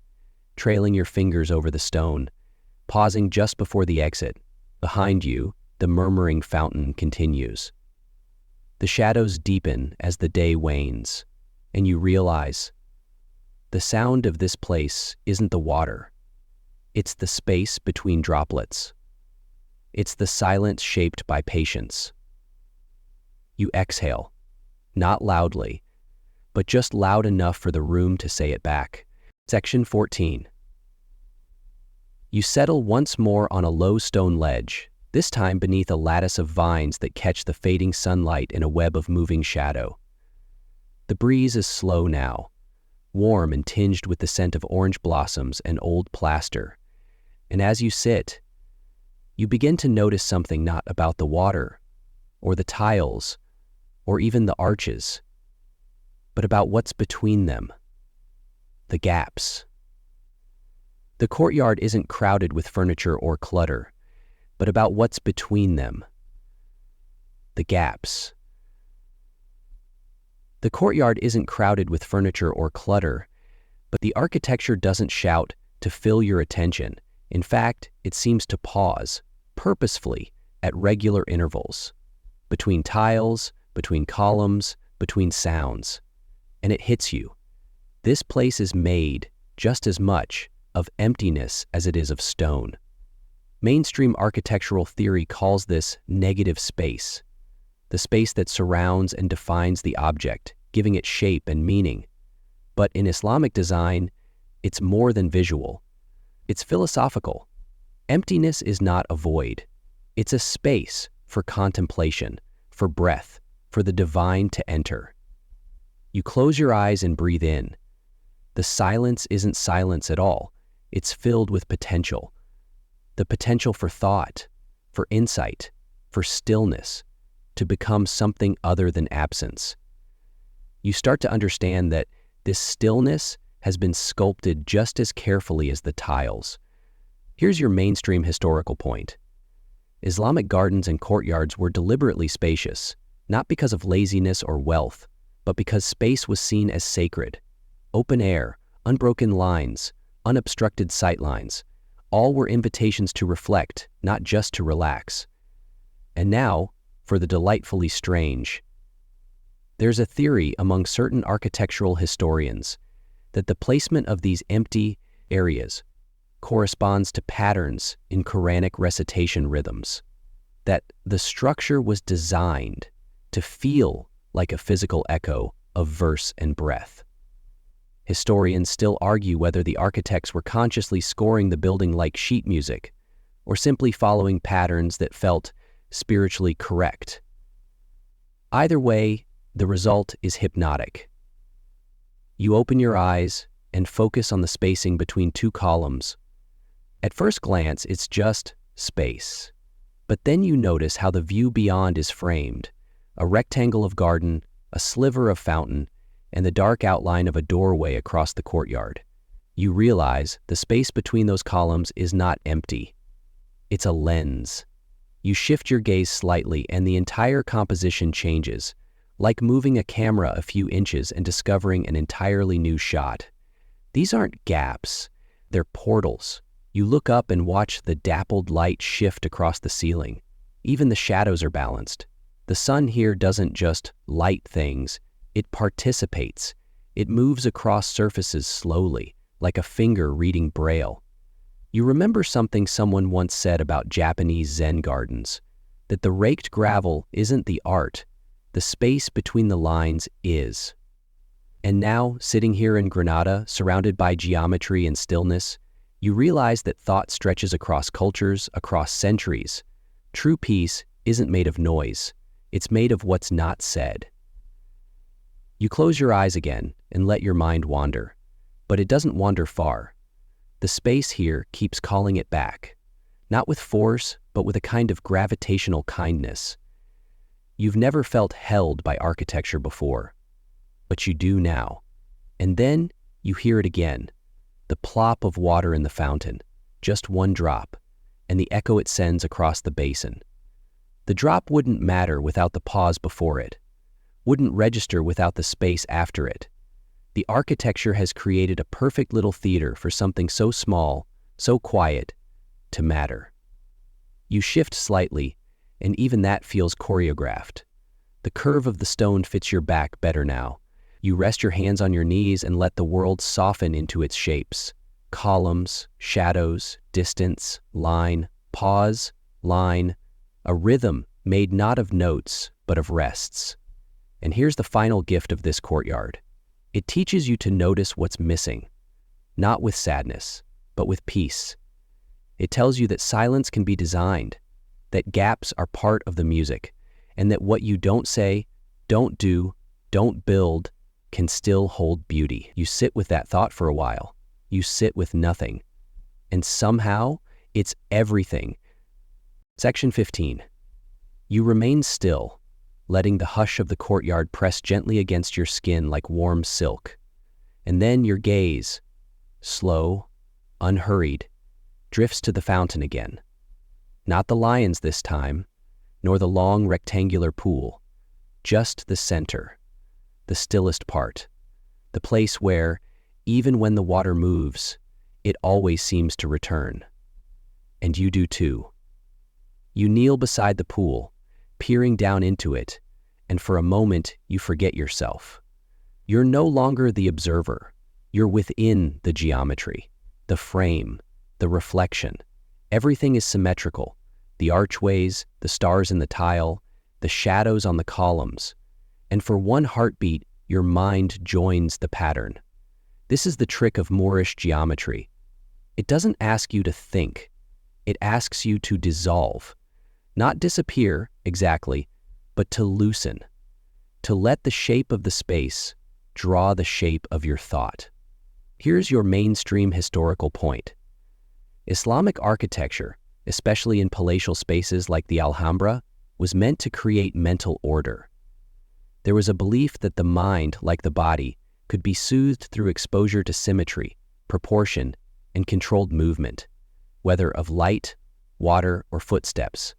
trailing your fingers over the stone, pausing just before the exit. Behind you, the murmuring fountain continues. The shadows deepen as the day wanes, and you realize the sound of this place isn't the water. It's the space between droplets. It's the silence shaped by patience. You exhale, not loudly, but just loud enough for the room to say it back. Section 14. You settle once more on a low stone ledge, this time beneath a lattice of vines that catch the fading sunlight in a web of moving shadow. The breeze is slow now, warm and tinged with the scent of orange blossoms and old plaster. And as you sit, you begin to notice something not about the water, or the tiles, or even the arches, but about what's between them, the gaps. The courtyard isn't crowded with furniture or clutter, but about what's between them, the gaps. The courtyard isn't crowded with furniture or clutter, but the architecture doesn't shout to fill your attention. In fact, it seems to pause, purposefully, at regular intervals, between tiles, between columns, between sounds. And it hits you. This place is made just as much of emptiness as it is of stone. Mainstream architectural theory calls this negative space, the space that surrounds and defines the object, giving it shape and meaning. But in Islamic design, it's more than visual. It's philosophical. Emptiness is not a void. It's a space for contemplation, for breath, for the divine to enter. You close your eyes and breathe in. The silence isn't silence at all. It's filled with potential. The potential for thought, for insight, for stillness, to become something other than absence. You start to understand that this stillness has been sculpted just as carefully as the tiles. Here's your mainstream historical point. Islamic gardens and courtyards were deliberately spacious, not because of laziness or wealth, but because space was seen as sacred. Open air, unbroken lines, unobstructed sightlines, all were invitations to reflect, not just to relax. And now, for the delightfully strange. There's a theory among certain architectural historians that the placement of these empty areas corresponds to patterns in Quranic recitation rhythms, that the structure was designed to feel like a physical echo of verse and breath. Historians still argue whether the architects were consciously scoring the building like sheet music, or simply following patterns that felt spiritually correct. Either way, the result is hypnotic. You open your eyes and focus on the spacing between two columns. At first glance, it's just space. But then you notice how the view beyond is framed: a rectangle of garden, a sliver of fountain, and the dark outline of a doorway across the courtyard. You realize the space between those columns is not empty. It's a lens. You shift your gaze slightly and the entire composition changes, like moving a camera a few inches and discovering an entirely new shot. These aren't gaps, they're portals. You look up and watch the dappled light shift across the ceiling. Even the shadows are balanced. The sun here doesn't just light things, it participates. It moves across surfaces slowly, like a finger reading Braille. You remember something someone once said about Japanese Zen gardens, that the raked gravel isn't the art, the space between the lines is. And now, sitting here in Granada, surrounded by geometry and stillness, you realize that thought stretches across cultures, across centuries. True peace isn't made of noise, it's made of what's not said. You close your eyes again and let your mind wander, but it doesn't wander far. The space here keeps calling it back, not with force, but with a kind of gravitational kindness. You've never felt held by architecture before, but you do now. And then you hear it again, the plop of water in the fountain, just one drop, and the echo it sends across the basin. The drop wouldn't matter without the pause before it, wouldn't register without the space after it. The architecture has created a perfect little theater for something so small, so quiet, to matter. You shift slightly, and even that feels choreographed. The curve of the stone fits your back better now. You rest your hands on your knees and let the world soften into its shapes. Columns, shadows, distance, line, pause, line, a rhythm made not of notes, but of rests. And here's the final gift of this courtyard. It teaches you to notice what's missing, not with sadness, but with peace. It tells you that silence can be designed, that gaps are part of the music, and that what you don't say, don't do, don't build, can still hold beauty. You sit with that thought for a while. You sit with nothing. And somehow, it's everything. Section 15. You remain still, letting the hush of the courtyard press gently against your skin like warm silk. And then your gaze, slow, unhurried, drifts to the fountain again. Not the lions this time, nor the long rectangular pool, just the center, the stillest part, the place where, even when the water moves, it always seems to return. And you do too. You kneel beside the pool, peering down into it, and for a moment you forget yourself. You're no longer the observer. You're within the geometry, the frame, the reflection. Everything is symmetrical. The archways, the stars in the tile, the shadows on the columns. And for one heartbeat, your mind joins the pattern. This is the trick of Moorish geometry. It doesn't ask you to think. It asks you to dissolve. Not disappear, exactly, but to loosen. To let the shape of the space draw the shape of your thought. Here's your mainstream historical point. Islamic architecture, especially in palatial spaces like the Alhambra, was meant to create mental order. There was a belief that the mind, like the body, could be soothed through exposure to symmetry, proportion, and controlled movement, whether of light, water, or footsteps.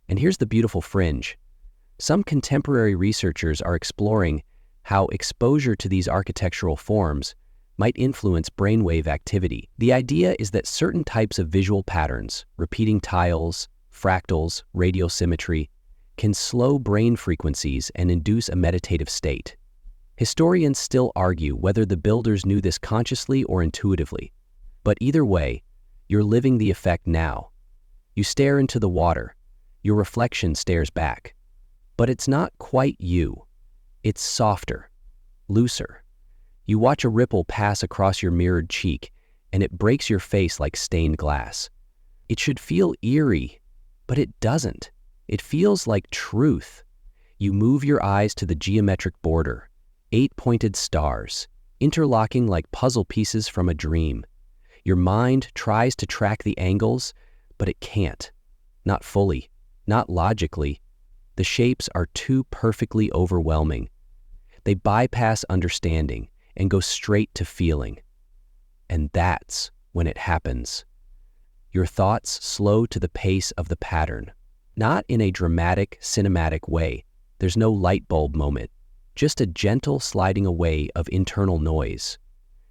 And here's the beautiful fringe. Some contemporary researchers are exploring how exposure to these architectural forms might influence brainwave activity. The idea is that certain types of visual patterns, repeating tiles, fractals, radial symmetry, can slow brain frequencies and induce a meditative state. Historians still argue whether the builders knew this consciously or intuitively. But either way, you're living the effect now. You stare into the water. Your reflection stares back. But it's not quite you. It's softer, looser. You watch a ripple pass across your mirrored cheek, and it breaks your face like stained glass. It should feel eerie, but it doesn't. It feels like truth. You move your eyes to the geometric border, 8 pointed stars, interlocking like puzzle pieces from a dream. Your mind tries to track the angles, but it can't. Not fully, not logically. The shapes are too perfectly overwhelming. They bypass understanding and go straight to feeling. And that's when it happens. Your thoughts slow to the pace of the pattern, not in a dramatic, cinematic way. There's no light bulb moment, just a gentle sliding away of internal noise.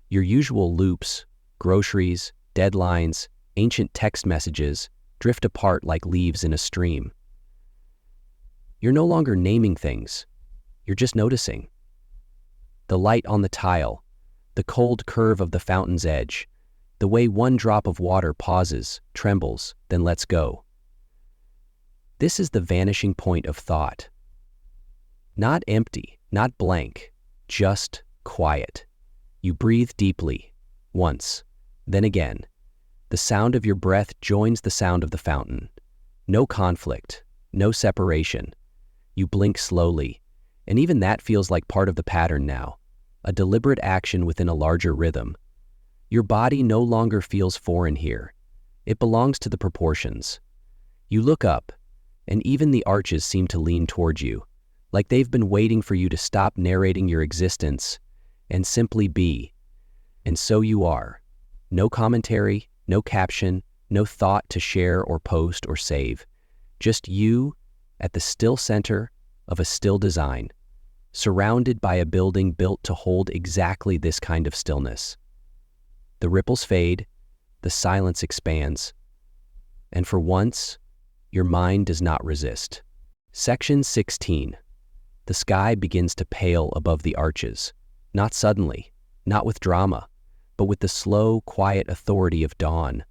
Your usual loops, groceries, deadlines, ancient text messages drift apart like leaves in a stream. You're no longer naming things, you're just noticing. The light on the tile, the cold curve of the fountain's edge, the way one drop of water pauses, trembles, then lets go. This is the vanishing point of thought. Not empty, not blank, just quiet. You breathe deeply, once, then again. The sound of your breath joins the sound of the fountain. No conflict, no separation. You blink slowly, and even that feels like part of the pattern now, a deliberate action within a larger rhythm. Your body no longer feels foreign here. It belongs to the proportions. You look up, and even the arches seem to lean towards you, like they've been waiting for you to stop narrating your existence and simply be. And so you are. No commentary, no caption, no thought to share or post or save. Just you at the still center of a still design, surrounded by a building built to hold exactly this kind of stillness. The ripples fade, the silence expands, and for once, your mind does not resist. Section 16. The sky begins to pale above the arches, not suddenly, not with drama, but with the slow, quiet authority of dawn.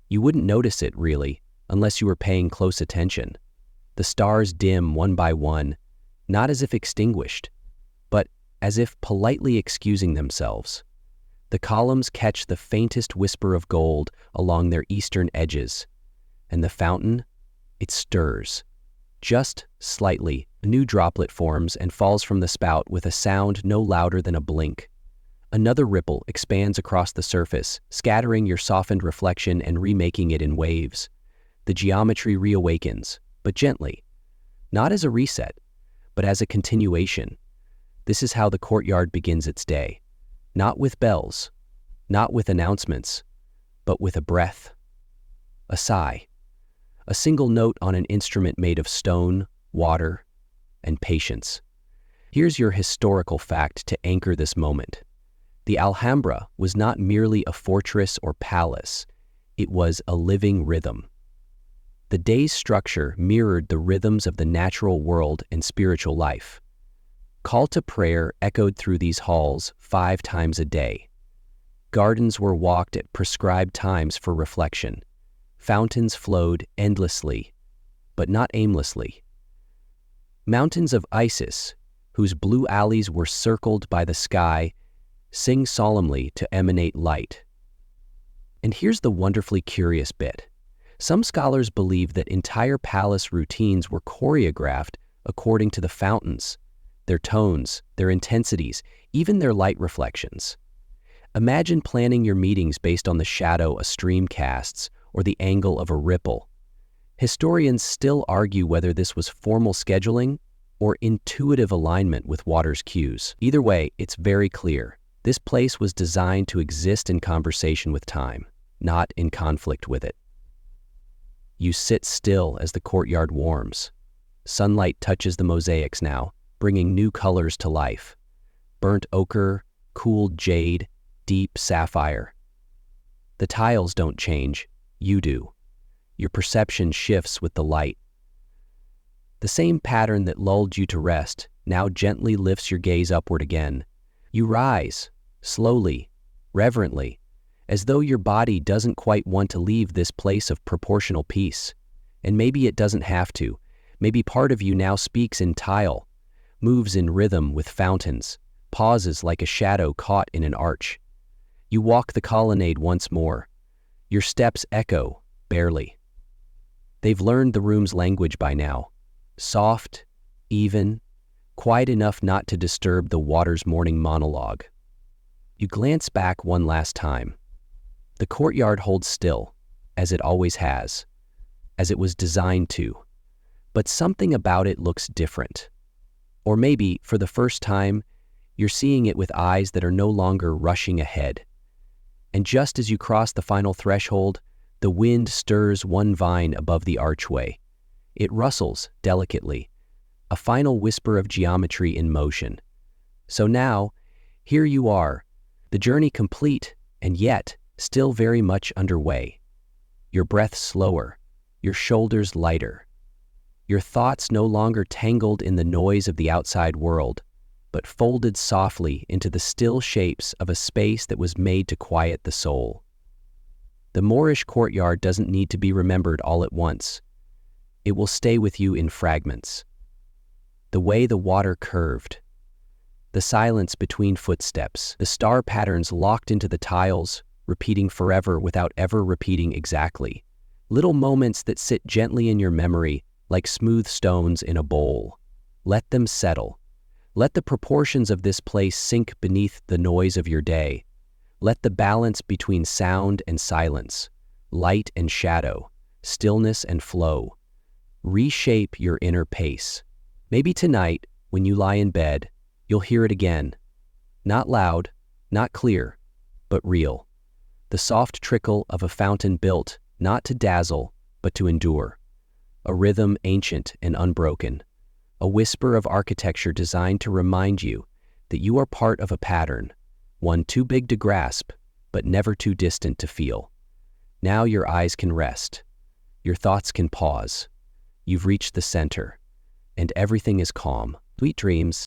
You wouldn't notice it, really, unless you were paying close attention. The stars dim one by one, not as if extinguished, but as if politely excusing themselves. The columns catch the faintest whisper of gold along their eastern edges, and the fountain, it stirs. Just slightly, a new droplet forms and falls from the spout with a sound no louder than a blink. Another ripple expands across the surface, scattering your softened reflection and remaking it in waves. The geometry reawakens, but gently. Not as a reset, but as a continuation. This is how the courtyard begins its day. Not with bells, not with announcements, but with a breath, a sigh, a single note on an instrument made of stone, water, and patience. Here's your historical fact to anchor this moment. The Alhambra was not merely a fortress or palace, it was a living rhythm. The day's structure mirrored the rhythms of the natural world and spiritual life. Call to prayer echoed through these halls 5 times a day. Gardens were walked at prescribed times for reflection. Fountains flowed endlessly, but not aimlessly. Mountains of Isis, whose blue alleys were circled by the sky, sing solemnly to emanate light. And here's the wonderfully curious bit. Some scholars believe that entire palace routines were choreographed according to the fountains, their tones, their intensities, even their light reflections. Imagine planning your meetings based on the shadow a stream casts or the angle of a ripple. Historians still argue whether this was formal scheduling or intuitive alignment with water's cues. Either way, it's very clear. This place was designed to exist in conversation with time, not in conflict with it. You sit still as the courtyard warms. Sunlight touches the mosaics now, bringing new colors to life. Burnt ochre, cooled jade, deep sapphire. The tiles don't change, you do. Your perception shifts with the light. The same pattern that lulled you to rest now gently lifts your gaze upward again. You rise, slowly, reverently, as though your body doesn't quite want to leave this place of proportional peace. And maybe it doesn't have to. Maybe part of you now speaks in tile, moves in rhythm with fountains, pauses like a shadow caught in an arch. You walk the colonnade once more. Your steps echo, barely. They've learned the room's language by now. Soft, even, quiet enough not to disturb the water's morning monologue. You glance back one last time. The courtyard holds still, as it always has, as it was designed to. But something about it looks different. Or maybe, for the first time, You're seeing it with eyes that are no longer rushing ahead. And just as you cross the final threshold, the wind stirs one vine above the archway. It rustles delicately, a final whisper of geometry in motion. So now, here you are, the journey complete, and yet still very much underway. Your breath slower, your shoulders lighter. Your thoughts no longer tangled in the noise of the outside world, but folded softly into the still shapes of a space that was made to quiet the soul. The Moorish courtyard doesn't need to be remembered all at once. It will stay with you in fragments. The way the water curved, the silence between footsteps, the star patterns locked into the tiles, repeating forever without ever repeating exactly. Little moments that sit gently in your memory like smooth stones in a bowl. Let them settle. Let the proportions of this place sink beneath the noise of your day. Let the balance between sound and silence, light and shadow, stillness and flow, reshape your inner pace. Maybe tonight, when you lie in bed, you'll hear it again. Not loud, not clear, but real. The soft trickle of a fountain built not to dazzle, but to endure. A rhythm ancient and unbroken. A whisper of architecture designed to remind you that you are part of a pattern, one too big to grasp, but never too distant to feel. Now your eyes can rest. Your thoughts can pause. You've reached the center, and everything is calm. Sweet dreams.